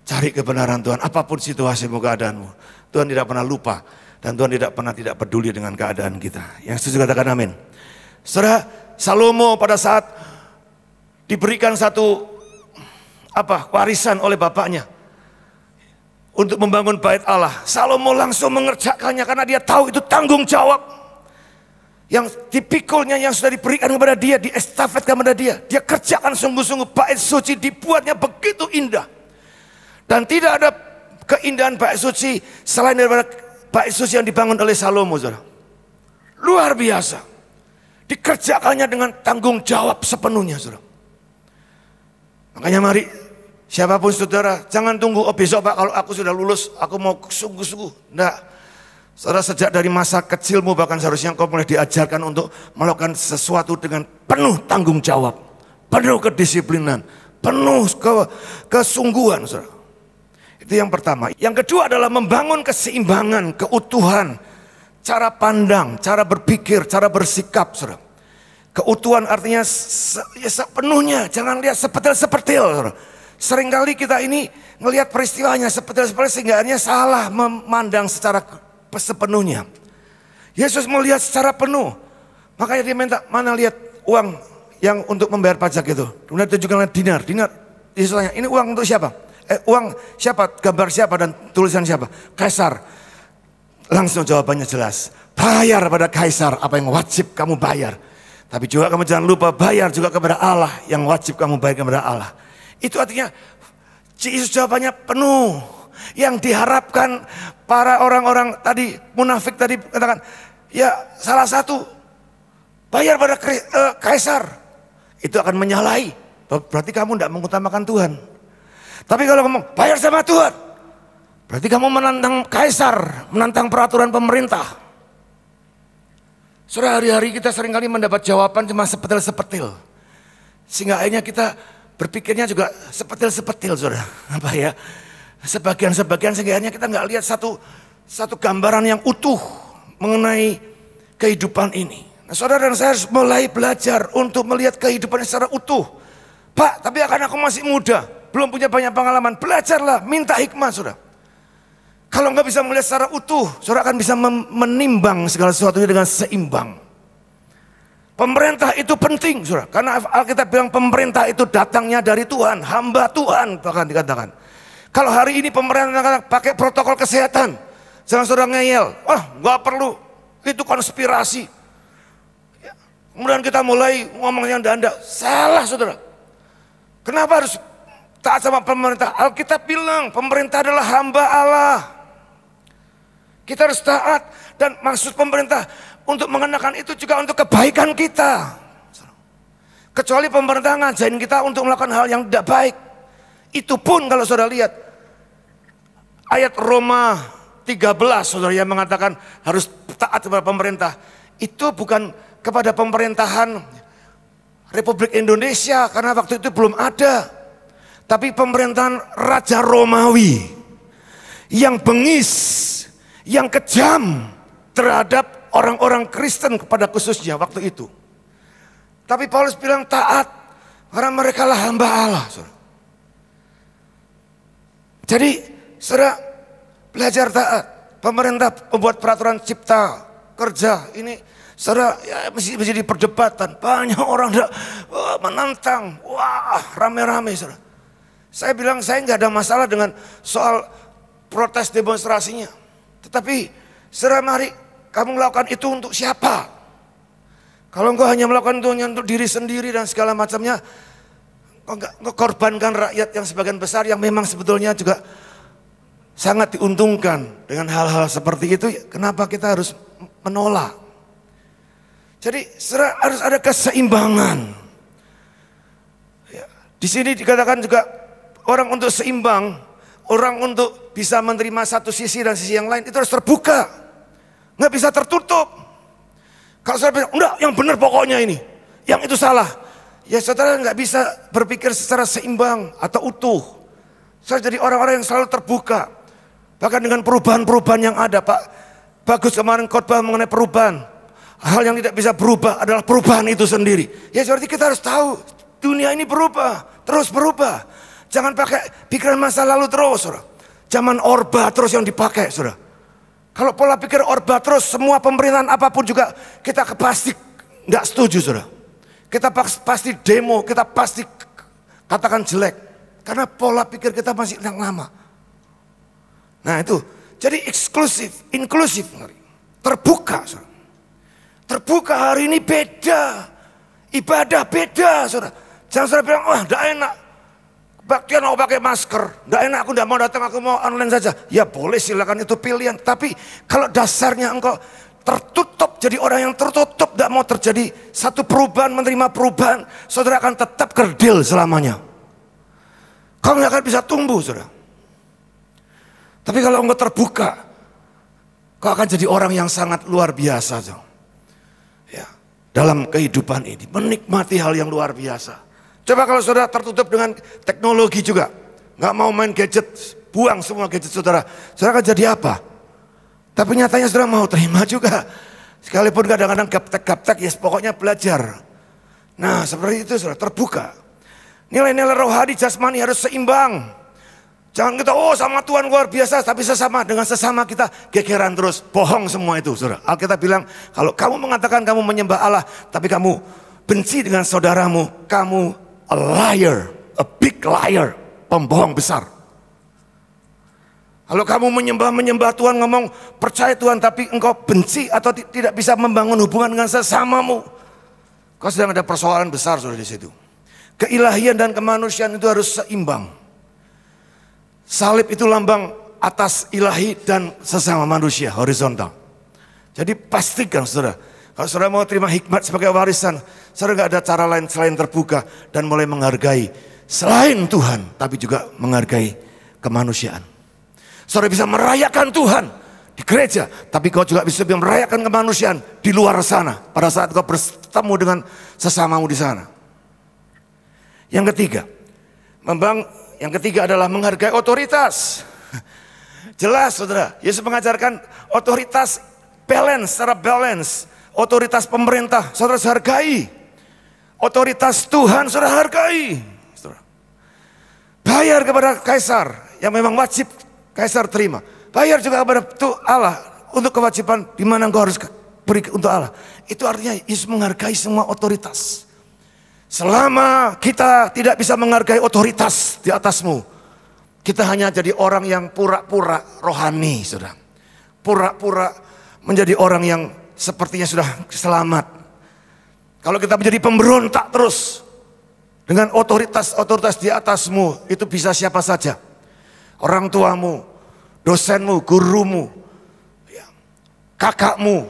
Cari kebenaran Tuhan, apapun situasimu, keadaanmu. Tuhan tidak pernah lupa, dan Tuhan tidak pernah tidak peduli dengan keadaan kita. Yang setuju katakan amin. Saudara, Salomo pada saat diberikan satu warisan oleh bapaknya untuk membangun bait Allah, Salomo langsung mengerjakannya karena dia tahu itu tanggung jawab yang dipikulnya, yang sudah diberikan kepada dia, diestafetkan kepada dia. Dia kerjakan sungguh-sungguh. Bait suci dibuatnya begitu indah, dan tidak ada keindahan bait suci selain daripada bait suci yang dibangun oleh Salomo. Saudara, luar biasa, dikerjakannya dengan tanggung jawab sepenuhnya. Saudara, makanya mari siapapun saudara, jangan tunggu besok Pak kalau aku sudah lulus aku mau sungguh-sungguh. Enggak. Saudara, sejak dari masa kecilmu bahkan seharusnya engkau mulai diajarkan untuk melakukan sesuatu dengan penuh tanggung jawab, penuh kedisiplinan, penuh kesungguhan. Saudara, itu yang pertama. Yang kedua adalah membangun keseimbangan, keutuhan, cara pandang, cara berpikir, cara bersikap. Saudara, keutuhan artinya sepenuhnya, jangan lihat sepetil-sepetil. Saudara, seringkali kita ini melihat peristiwanya sepetil-sepetil sehingga akhirnya salah memandang secara sepenuhnya. Yesus melihat secara penuh, makanya dia minta, mana lihat uang yang untuk membayar pajak itu. Kemudian tunjukkan dinar. Yesus tanya, ini uang untuk siapa? Uang siapa? Gambar siapa dan tulisan siapa? Kaisar. Langsung jawabannya jelas, bayar pada Kaisar apa yang wajib kamu bayar. Tapi juga kamu jangan lupa bayar juga kepada Allah yang wajib kamu bayar kepada Allah. Itu artinya Yesus jawabannya penuh. Yang diharapkan para orang-orang tadi, munafik tadi katakan, ya salah satu bayar pada Kaisar, itu akan menyalahi. Berarti kamu tidak mengutamakan Tuhan. Tapi kalau kamu bayar sama Tuhan, berarti kamu menantang Kaisar, menantang peraturan pemerintah. Saudara, hari-hari kita seringkali mendapat jawaban cuma sepetil-sepetil, sehingga akhirnya kita berpikirnya juga sepetil-sepetil, saudara. Apa ya? Sebagian-sebagian, sehingga kita nggak lihat satu gambaran yang utuh mengenai kehidupan ini. Nah, saudara dan saya harus mulai belajar untuk melihat kehidupan secara utuh. Pak, tapi karena aku masih muda, belum punya banyak pengalaman, belajarlah, minta hikmah, saudara. Kalau nggak bisa melihat secara utuh, saudara akan bisa menimbang segala sesuatunya dengan seimbang. Pemerintah itu penting, saudara, karena Alkitab bilang pemerintah itu datangnya dari Tuhan, hamba Tuhan bahkan dikatakan. Kalau hari ini pemerintah pakai protokol kesehatan, jangan saudara ngeyel, nggak perlu, itu konspirasi. Kemudian kita mulai ngomong yang anda, salah saudara. Kenapa harus taat sama pemerintah? Alkitab bilang pemerintah adalah hamba Allah. Kita harus taat, dan maksud pemerintah untuk mengenakan itu juga untuk kebaikan kita. Kecuali pemerintah ngajarin kita untuk melakukan hal yang tidak baik. Itu pun kalau saudara lihat ayat Roma 13 saudara yang mengatakan harus taat kepada pemerintah. Itu bukan kepada pemerintahan Republik Indonesia karena waktu itu belum ada. Tapi pemerintahan Raja Romawi yang bengis, yang kejam terhadap orang-orang Kristen kepada khususnya waktu itu. Tapi Paulus bilang taat karena mereka lah hamba Allah. Saudara. Jadi saudara belajar taat. Pemerintah membuat peraturan cipta kerja ini saudara ya, mesti jadi perdebatan. Banyak orang menantang, wah rame-rame saudara. Saya bilang saya nggak ada masalah dengan soal protes demonstrasinya. Tetapi saudara mari kamu melakukan itu untuk siapa? Kalau engkau hanya melakukan itu untuk diri sendiri dan segala macamnya, engkau korbankan rakyat yang sebagian besar yang memang sebetulnya juga sangat diuntungkan dengan hal-hal seperti itu. Kenapa kita harus menolak? Jadi saudara harus ada keseimbangan. Ya, di sini dikatakan juga orang untuk seimbang, orang untuk bisa menerima satu sisi dan sisi yang lain itu harus terbuka, nggak bisa tertutup. Kalau saudara bilang, enggak, yang benar pokoknya ini, yang itu salah, ya saudara nggak bisa berpikir secara seimbang atau utuh. Saudara jadi orang-orang yang selalu terbuka, bahkan dengan perubahan-perubahan yang ada. Pak Bagus kemarin khotbah mengenai perubahan. Hal yang tidak bisa berubah adalah perubahan itu sendiri. Ya berarti kita harus tahu dunia ini berubah, terus berubah. Jangan pakai pikiran masa lalu terus, saudara. Zaman Orba terus yang dipakai, saudara. Kalau pola pikir Orba terus, semua pemerintahan apapun juga kita pasti nggak setuju, saudara. Kita pasti demo, kita pasti katakan jelek. Karena pola pikir kita masih yang lama. Nah itu, jadi eksklusif, inklusif, terbuka, saudara. Terbuka hari ini beda, ibadah beda, saudara. Jangan saudara bilang, wah enggak enak, kebaktian mau pakai masker, enggak enak, aku enggak mau datang, aku mau online saja. Ya boleh, silakan, itu pilihan. Tapi kalau dasarnya engkau tertutup, jadi orang yang tertutup, enggak mau terjadi satu perubahan, menerima perubahan, saudara akan tetap kerdil selamanya. Kau enggak akan bisa tumbuh, saudara. Tapi kalau engkau terbuka, kau akan jadi orang yang sangat luar biasa, saudara. Ya, dalam kehidupan ini menikmati hal yang luar biasa. Coba kalau saudara tertutup dengan teknologi juga, nggak mau main gadget, buang semua gadget saudara, saudara akan jadi apa? Tapi nyatanya saudara mau terima juga, sekalipun kadang-kadang gaptek-gaptek, ya pokoknya belajar. Nah seperti itu saudara, terbuka. Nilai-nilai rohani jasmani harus seimbang. Jangan kita, oh sama Tuhan luar biasa, tapi dengan sesama kita gegeran terus. Bohong semua itu, saudara. Alkitab bilang, kalau kamu mengatakan kamu menyembah Allah, tapi kamu benci dengan saudaramu, kamu a liar, a big liar, pembohong besar. Kalau kamu menyembah Tuhan, ngomong percaya Tuhan, tapi engkau benci atau tidak bisa membangun hubungan dengan sesamamu, kau sedang ada persoalan besar, saudara, di situ. Keilahian dan kemanusiaan itu harus seimbang. Salib itu lambang atas ilahi dan sesama manusia, horizontal. Jadi pastikan saudara, kalau saudara mau terima hikmat sebagai warisan, saudara gak ada cara lain selain terbuka dan mulai menghargai selain Tuhan, tapi juga menghargai kemanusiaan. Saudara bisa merayakan Tuhan di gereja, tapi kau juga bisa merayakan kemanusiaan di luar sana, pada saat kau bertemu dengan sesamamu di sana. Yang ketiga adalah menghargai otoritas. Jelas saudara, Yesus mengajarkan otoritas secara balance. Otoritas pemerintah saudara hargai. Otoritas Tuhan saudara hargai. Saudara. Bayar kepada Kaisar yang memang wajib Kaisar terima. Bayar juga kepada Allah untuk kewajiban di mana engkau harus beri untuk Allah. Itu artinya Yesus menghargai semua otoritas. Selama kita tidak bisa menghargai otoritas di atasmu, kita hanya jadi orang yang pura-pura rohani, saudara. Pura-pura menjadi orang yang sepertinya sudah selamat. Kalau kita menjadi pemberontak terus dengan otoritas di atasmu, itu bisa siapa saja. Orang tuamu, dosenmu, gurumu, kakakmu,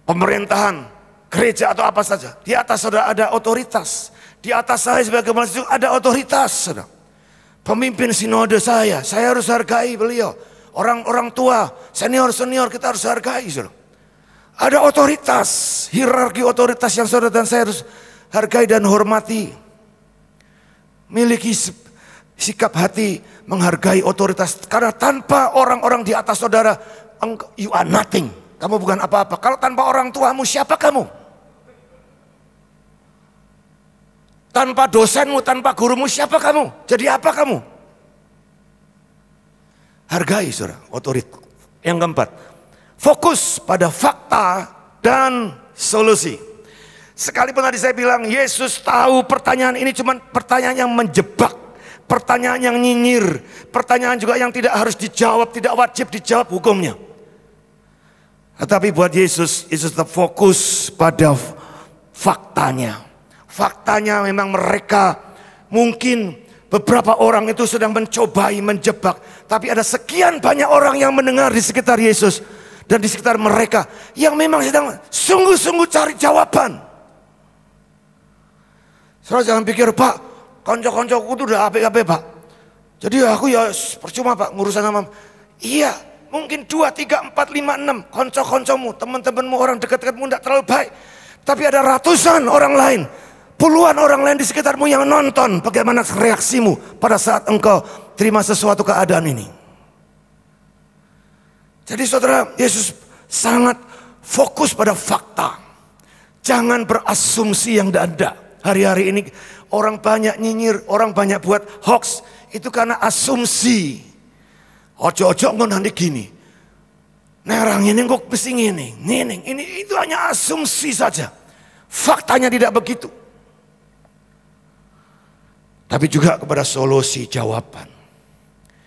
pemerintahan, gereja atau apa saja. Di atas saudara ada otoritas. Di atas saya sebagai mahasiswa ada otoritas, saudara. Pemimpin sinode saya harus hargai beliau. Orang-orang tua, senior-senior kita harus hargai, saudara. Ada otoritas, hierarki otoritas yang saudara dan saya harus hargai dan hormati. Miliki sikap hati menghargai otoritas. Karena tanpa orang-orang di atas saudara, you are nothing. Kamu bukan apa-apa. Kalau tanpa orang tuamu, siapa kamu? Tanpa dosenmu, tanpa gurumu, siapa kamu? Jadi apa kamu? Hargai saudara, otoritas. Yang keempat, fokus pada fakta dan solusi. Sekalipun tadi saya bilang Yesus tahu pertanyaan ini cuma pertanyaan yang menjebak, pertanyaan yang nyinyir, pertanyaan juga yang tidak harus dijawab, tidak wajib dijawab hukumnya. Tetapi buat Yesus tetap fokus pada faktanya. Faktanya memang mereka mungkin beberapa orang itu sedang mencobai menjebak. Tapi ada sekian banyak orang yang mendengar di sekitar Yesus. dan di sekitar mereka yang memang sedang sungguh-sungguh cari jawaban. Saudara jangan pikir, Pak, konco-koncoku itu udah apik-apik, Pak. Jadi aku ya percuma, Pak, ngurusan sama. Iya, mungkin 2, 3, 4, 5, 6 konco-koncomu, teman-temanmu, orang dekat-dekatmu tidak terlalu baik. Tapi ada ratusan orang lain, puluhan orang lain di sekitarmu yang nonton bagaimana reaksimu pada saat engkau terima sesuatu keadaan ini. Jadi saudara, Yesus sangat fokus pada fakta. Jangan berasumsi yang tidak ada. Hari-hari ini orang banyak nyinyir, orang banyak buat hoax. Itu karena asumsi. Ojo-ojo engkau nanti gini. Nerang ini kok mesti ini. Ini itu hanya asumsi saja. Faktanya tidak begitu. Tapi juga kepada solusi jawaban.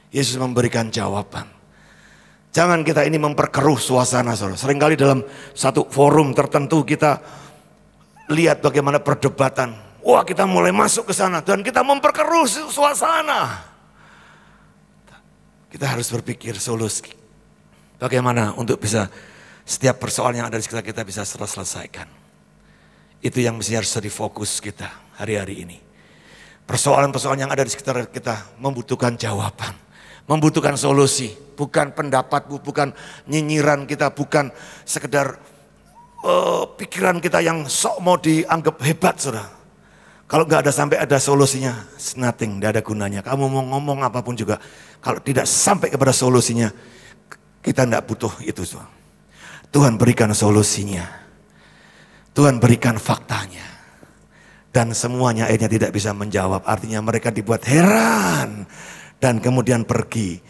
Yesus memberikan jawaban. Jangan kita ini memperkeruh suasana, saudara. Seringkali dalam satu forum tertentu kita lihat bagaimana perdebatan. Wah, kita mulai masuk ke sana dan kita memperkeruh suasana. Kita harus berpikir solusi. Bagaimana untuk bisa setiap persoalan yang ada di sekitar kita bisa selesaikan. Itu yang mesti harus jadi fokus kita hari-hari ini. Persoalan-persoalan yang ada di sekitar kita membutuhkan jawaban. Membutuhkan solusi. Bukan pendapatmu, bukan nyinyiran kita, bukan sekedar pikiran kita yang sok mau dianggap hebat, saudara. Kalau nggak ada sampai ada solusinya, it's nothing, tidak ada gunanya. Kamu mau ngomong apapun juga, kalau tidak sampai kepada solusinya, kita tidak butuh itu, saudara. Tuhan berikan solusinya, Tuhan berikan faktanya, dan semuanya akhirnya tidak bisa menjawab. Artinya mereka dibuat heran dan kemudian pergi.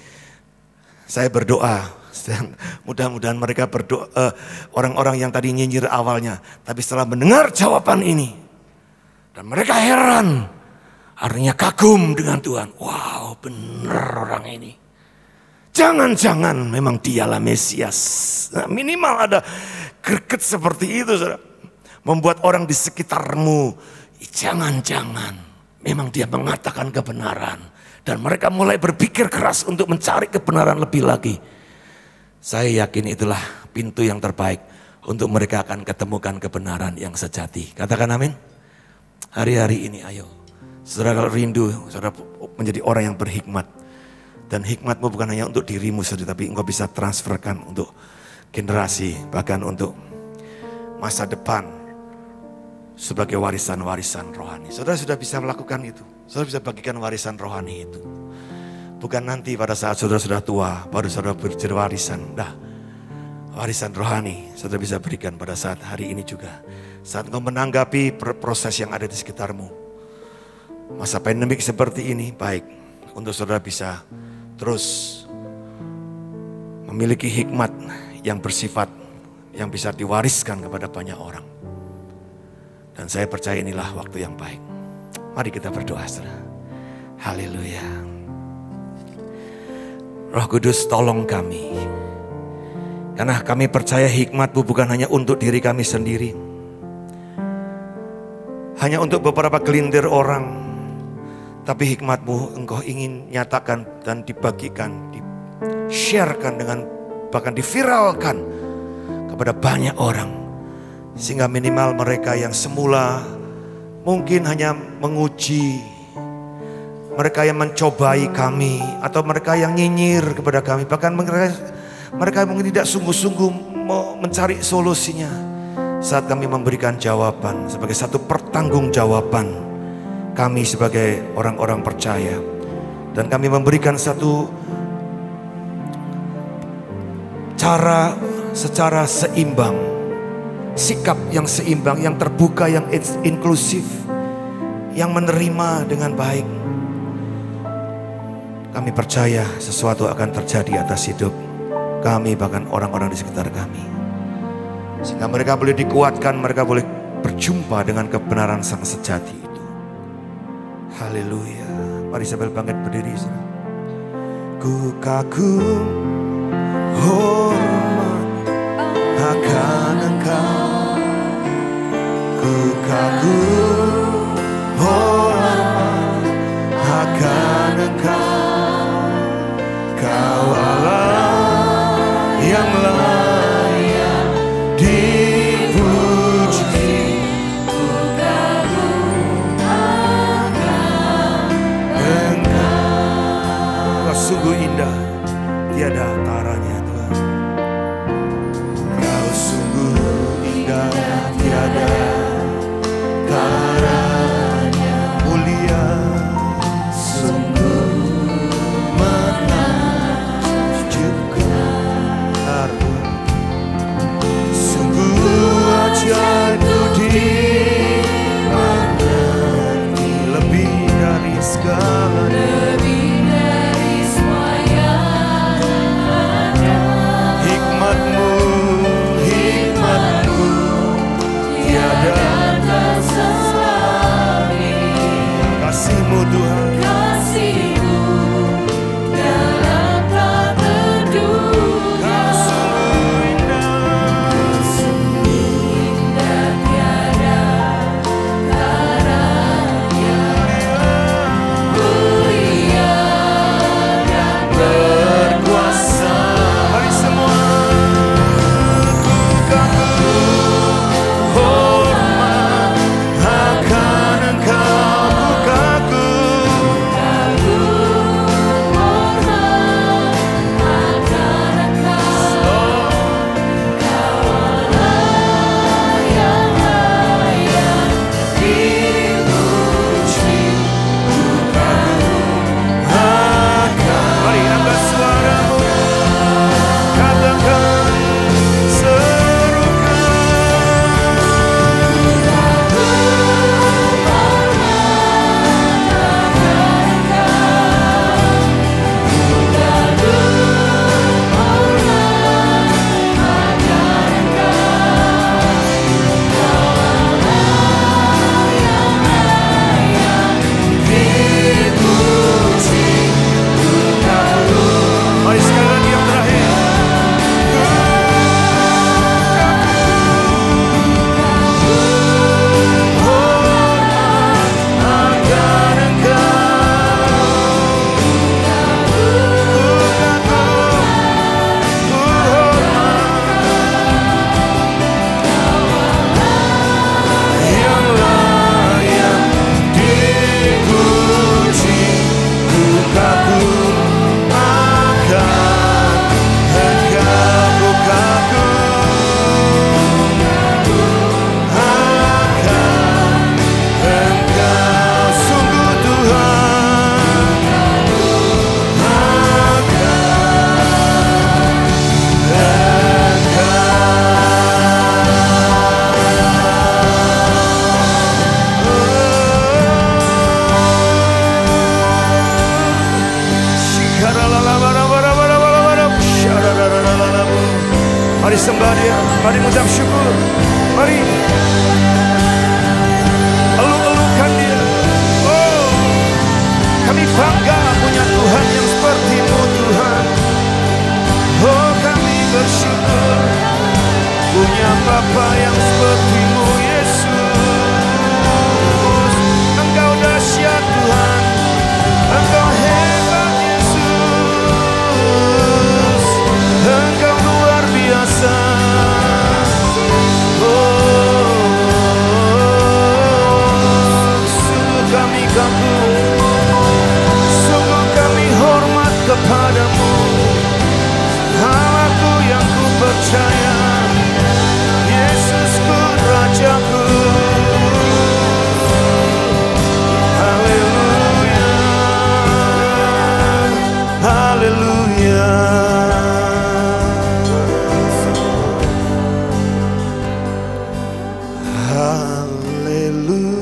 Saya berdoa. Dan mudah-mudahan mereka berdoa, orang-orang yang tadi nyinyir awalnya, tapi setelah mendengar jawaban ini, dan mereka heran, artinya kagum dengan Tuhan. Wow, benar orang ini. Jangan-jangan memang dialah Mesias. Nah, minimal ada greget seperti itu, saudara. Membuat orang di sekitarmu, jangan-jangan memang dia mengatakan kebenaran. Dan mereka mulai berpikir keras untuk mencari kebenaran lebih lagi. Saya yakin itulah pintu yang terbaik untuk mereka akan ketemukan kebenaran yang sejati. Katakan amin. Hari-hari ini ayo. Saudara kalau rindu, saudara menjadi orang yang berhikmat. Dan hikmatmu bukan hanya untuk dirimu saja, tapi engkau bisa transferkan untuk generasi, bahkan untuk masa depan sebagai warisan-warisan rohani. Saudara sudah bisa melakukan itu. Saudara bisa bagikan warisan rohani itu. Bukan nanti pada saat saudara sudah tua, baru saudara berjadi warisan. Nah, warisan rohani saudara bisa berikan pada saat hari ini juga. Saat engkau menanggapi proses yang ada di sekitarmu. Masa pandemik seperti ini baik untuk saudara bisa terus memiliki hikmat yang bersifat, yang bisa diwariskan kepada banyak orang. Dan saya percaya inilah waktu yang baik. Mari kita berdoa, saudara. Haleluya. Roh Kudus tolong kami. Karena kami percaya hikmat-Mu bukan hanya untuk diri kami sendiri. Hanya untuk beberapa gelintir orang. Tapi hikmat-Mu Engkau ingin nyatakan dan dibagikan, di-sharekan dengan bahkan diviralkan kepada banyak orang. Sehingga minimal mereka yang semula mungkin hanya menguji, mereka yang mencobai kami, atau mereka yang nyinyir kepada kami, bahkan mereka mungkin tidak sungguh-sungguh mencari solusinya. Saat kami memberikan jawaban sebagai satu pertanggungjawaban kami sebagai orang-orang percaya, dan kami memberikan satu cara secara seimbang, sikap yang seimbang, yang terbuka, yang inklusif, yang menerima dengan baik. Kami percaya sesuatu akan terjadi atas hidup kami, bahkan orang-orang di sekitar kami. Sehingga mereka boleh dikuatkan, mereka boleh berjumpa dengan kebenaran sang sejati itu. Haleluya. Mari sambil bangkit berdiri. Ku kagum, hormat akan Engkau. Ku kagum, hormat akan Engkau. Kau Allah yang layak sembah Dia, mari mengucap syukur, mari eluk-elukan Dia. Oh, kami bangga punya Tuhan yang seperti-Mu Tuhan. Oh, kami bersyukur punya Bapa yang seperti-Mu Yesus. Engkau dahsyat Tuhan, Engkau hebat Yesus, Engkau luar biasa. Oh, sungguh kami kagum, sungguh kami hormat kepadamu, Allahku yang ku percaya, Yesusku Rajaku. Haleluya, haleluya. Haleluya.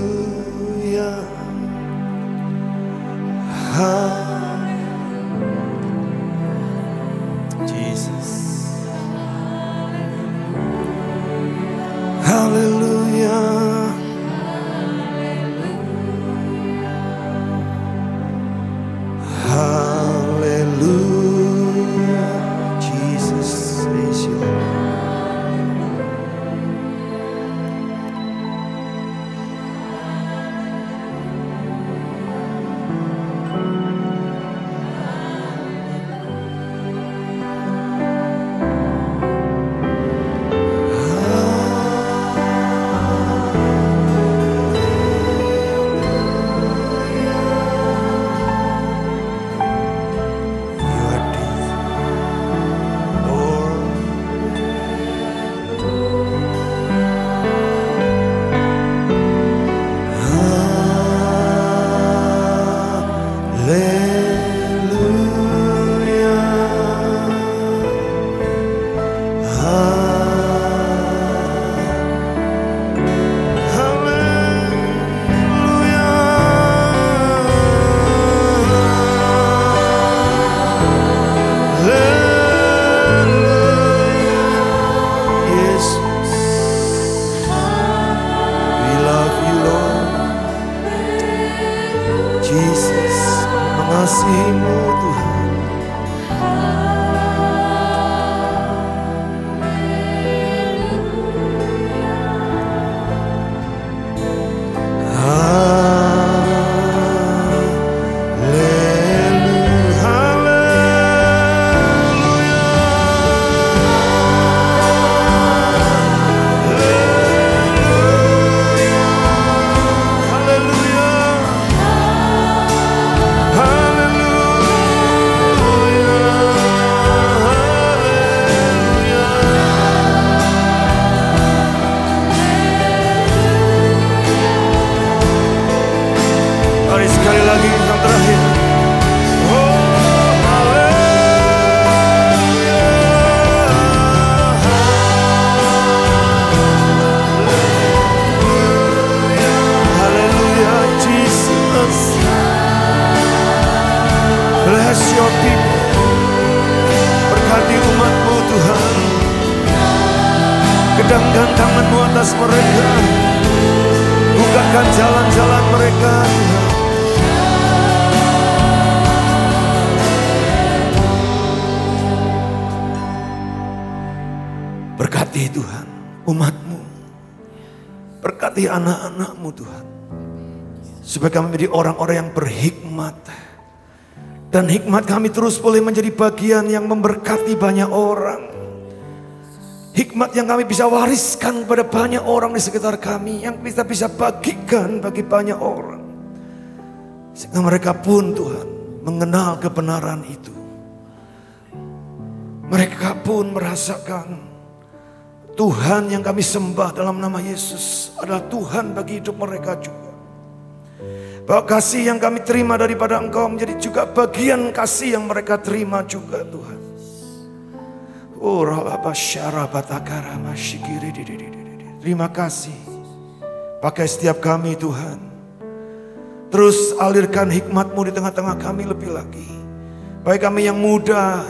Jesus. Haleluya. Haleluya. Jesus is your mengasihi-Mu Tuhan. Berkati umat-Mu Tuhan, kedangkan tangan-Mu atas mereka, bukakan jalan-jalan mereka Tuhan. Berkati Tuhan umat-Mu, berkati anak-anak-Mu Tuhan, supaya kami menjadi orang-orang yang berhikmat. Dan hikmat kami terus boleh menjadi bagian yang memberkati banyak orang. Hikmat yang kami bisa wariskan kepada banyak orang di sekitar kami, yang kita bisa bagikan bagi banyak orang. Sehingga mereka pun Tuhan mengenal kebenaran itu. Mereka pun merasakan Tuhan yang kami sembah dalam nama Yesus adalah Tuhan bagi hidup mereka juga. Bahwa kasih yang kami terima daripada Engkau menjadi juga bagian kasih yang mereka terima juga Tuhan. Terima kasih. Pakai setiap kami Tuhan. Terus alirkan hikmat-Mu di tengah-tengah kami lebih lagi. Baik kami yang muda,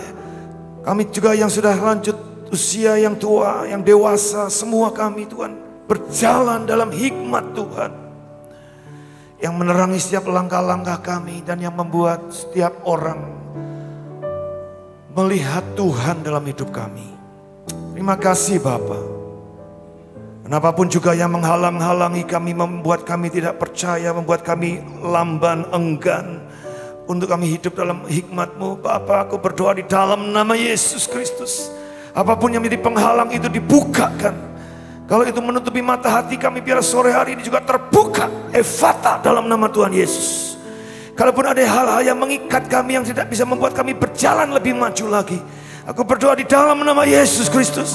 kami juga yang sudah lanjut usia yang tua, yang dewasa, semua kami Tuhan berjalan dalam hikmat Tuhan. Yang menerangi setiap langkah-langkah kami dan yang membuat setiap orang melihat Tuhan dalam hidup kami. Terima kasih Bapa. Kenapapun juga yang menghalang-halangi kami, membuat kami tidak percaya, membuat kami lamban, enggan untuk kami hidup dalam hikmat-Mu. Bapa, aku berdoa di dalam nama Yesus Kristus. Apapun yang menjadi penghalang itu dibukakan. Kalau itu menutupi mata hati kami, biar sore hari ini juga terbuka. Efata dalam nama Tuhan Yesus. Kalaupun ada hal-hal yang mengikat kami yang tidak bisa membuat kami berjalan lebih maju lagi, aku berdoa di dalam nama Yesus Kristus.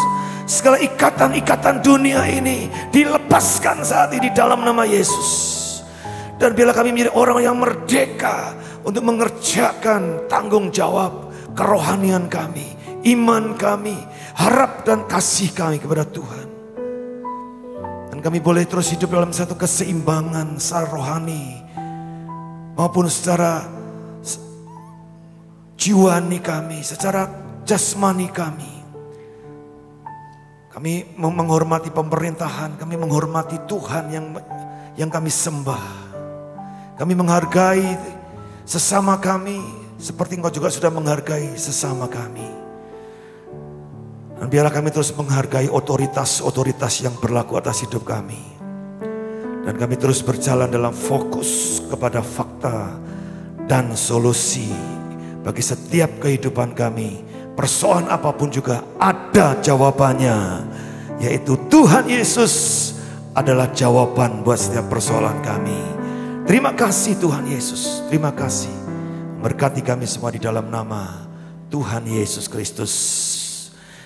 Segala ikatan-ikatan dunia ini dilepaskan saat ini dalam nama Yesus. Dan biarlah kami menjadi orang yang merdeka untuk mengerjakan tanggung jawab kerohanian kami, iman kami, harap dan kasih kami kepada Tuhan. Dan kami boleh terus hidup dalam satu keseimbangan secara rohani maupun secara jiwani kami, secara jasmani kami. Kami menghormati pemerintahan, kami menghormati Tuhan yang kami sembah. Kami menghargai sesama kami seperti Engkau juga sudah menghargai sesama kami. Dan biarlah kami terus menghargai otoritas-otoritas yang berlaku atas hidup kami. Dan kami terus berjalan dalam fokus kepada fakta dan solusi bagi setiap kehidupan kami. Persoalan apapun juga ada jawabannya, yaitu Tuhan Yesus adalah jawaban buat setiap persoalan kami. Terima kasih Tuhan Yesus, terima kasih. Berkati kami semua di dalam nama Tuhan Yesus Kristus.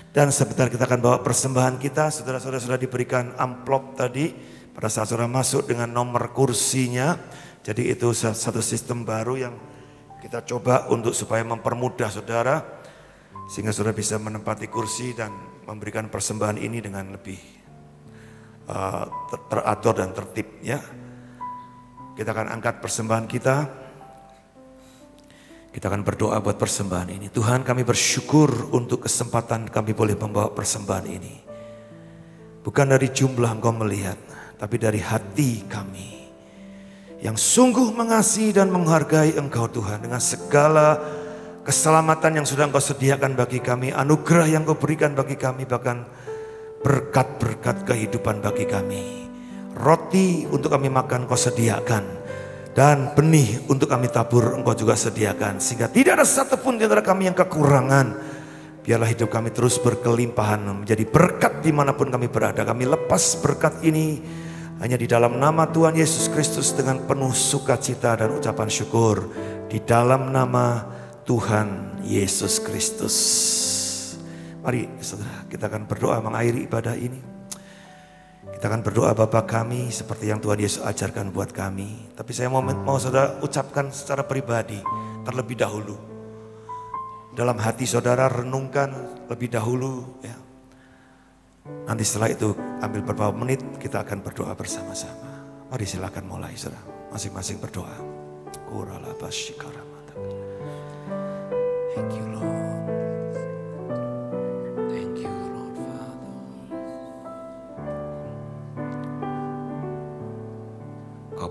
Dan sebentar kita akan bawa persembahan kita. Saudara-saudara sudah diberikan amplop tadi pada saat saudara masuk dengan nomor kursinya. Jadi itu satu sistem baru yang kita coba untuk supaya mempermudah saudara, sehingga saudara bisa menempati kursi dan memberikan persembahan ini dengan lebih teratur dan tertib ya. Kita akan angkat persembahan kita. Kita akan berdoa buat persembahan ini. Tuhan, kami bersyukur untuk kesempatan kami boleh membawa persembahan ini. Bukan dari jumlah Engkau melihat, tapi dari hati kami yang sungguh mengasihi dan menghargai Engkau Tuhan. Dengan segala keselamatan yang sudah Engkau sediakan bagi kami, anugerah yang Engkau berikan bagi kami, bahkan berkat-berkat kehidupan bagi kami. Roti untuk kami makan Engkau sediakan. Dan benih untuk kami tabur Engkau juga sediakan. Sehingga tidak ada satupun di antara kami yang kekurangan. Biarlah hidup kami terus berkelimpahan, menjadi berkat dimanapun kami berada. Kami lepas berkat ini hanya di dalam nama Tuhan Yesus Kristus dengan penuh sukacita dan ucapan syukur. Di dalam nama Tuhan Yesus Kristus. Mari saudara, kita akan berdoa mengakhiri ibadah ini. Kita akan berdoa Bapa kami seperti yang Tuhan Yesus ajarkan buat kami. Tapi saya mau saudara ucapkan secara pribadi terlebih dahulu. Dalam hati saudara renungkan lebih dahulu ya. Nanti setelah itu ambil beberapa menit kita akan berdoa bersama-sama. Mari silakan mulai saudara. Masing-masing berdoa. Thank you Lord.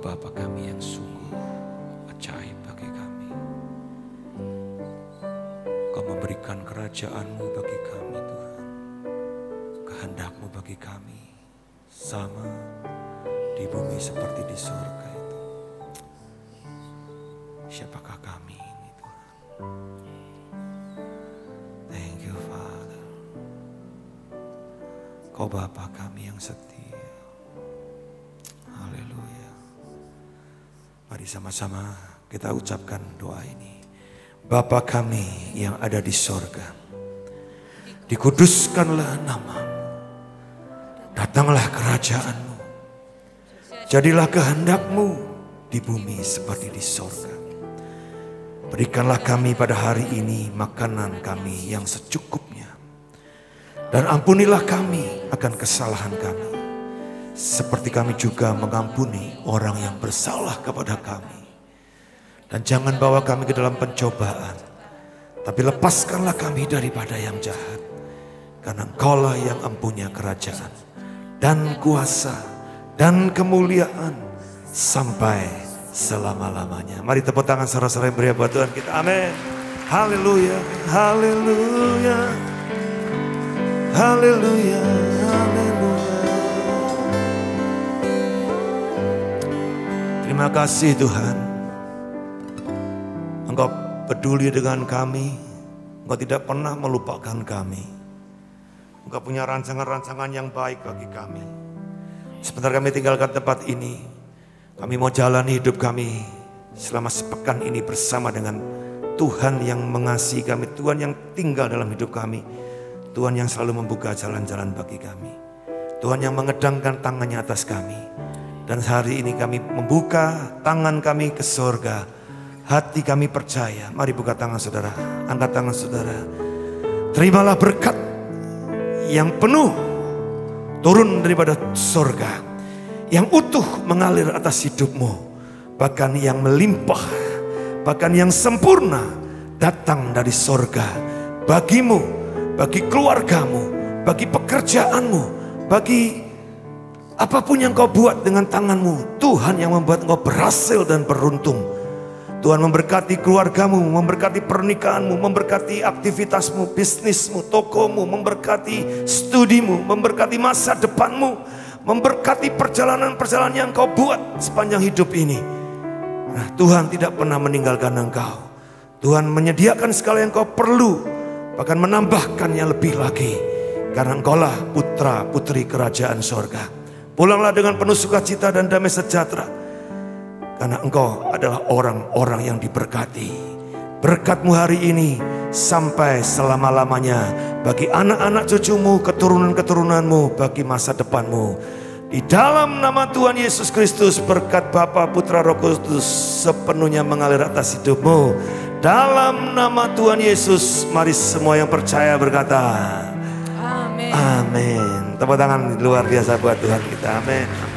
Bapa kami yang sungguh ajaib bagi kami. Kau memberikan kerajaan-Mu bagi kami Tuhan. Kehendak-Mu bagi kami sama di bumi seperti di surga itu. Siapakah kami ini Tuhan? Thank you Father. Kau Bapa kami yang setia. Mari sama-sama kita ucapkan doa ini. Bapa kami yang ada di sorga, dikuduskanlah nama-Mu, datanglah kerajaan-Mu, jadilah kehendak-Mu di bumi seperti di sorga. Berikanlah kami pada hari ini makanan kami yang secukupnya, dan ampunilah kami akan kesalahan kami, seperti kami juga mengampuni orang yang bersalah kepada kami. Dan jangan bawa kami ke dalam pencobaan, tapi lepaskanlah kami daripada yang jahat. Karena Engkaulah yang empunya kerajaan dan kuasa dan kemuliaan sampai selama-lamanya. Mari tepuk tangan saudara-saudara yang beribadah buat Tuhan kita. Amin. Haleluya, haleluya, haleluya, haleluya. Terima kasih Tuhan. Engkau peduli dengan kami. Engkau tidak pernah melupakan kami. Engkau punya rancangan-rancangan yang baik bagi kami. Sebentar kami tinggalkan tempat ini, kami mau jalani hidup kami selama sepekan ini bersama dengan Tuhan yang mengasihi kami, Tuhan yang tinggal dalam hidup kami, Tuhan yang selalu membuka jalan-jalan bagi kami, Tuhan yang mengedangkan tangannya atas kami. Dan hari ini kami membuka tangan kami ke surga, hati kami percaya. Mari buka tangan saudara, angkat tangan saudara. Terimalah berkat yang penuh turun daripada surga, yang utuh mengalir atas hidupmu, bahkan yang melimpah, bahkan yang sempurna datang dari surga bagimu, bagi keluargamu, bagi pekerjaanmu, bagi apapun yang kau buat dengan tanganmu. Tuhan yang membuat engkau berhasil dan beruntung. Tuhan memberkati keluargamu, memberkati pernikahanmu, memberkati aktivitasmu, bisnismu, tokomu, memberkati studimu, memberkati masa depanmu, memberkati perjalanan-perjalanan yang kau buat sepanjang hidup ini. Nah, Tuhan tidak pernah meninggalkan engkau. Tuhan menyediakan segala yang kau perlu, bahkan menambahkannya lebih lagi. Karena engkaulah putra putri kerajaan sorga. Pulanglah dengan penuh sukacita dan damai sejahtera. Karena engkau adalah orang-orang yang diberkati. Berkatmu hari ini sampai selama-lamanya bagi anak-anak cucumu, keturunan-keturunanmu, bagi masa depanmu. Di dalam nama Tuhan Yesus Kristus, berkat Bapa, Putra, Roh Kudus sepenuhnya mengalir atas hidupmu. Dalam nama Tuhan Yesus, mari semua yang percaya berkata, Amin. Amin. Tepuk tangan luar biasa buat Tuhan kita. Amin.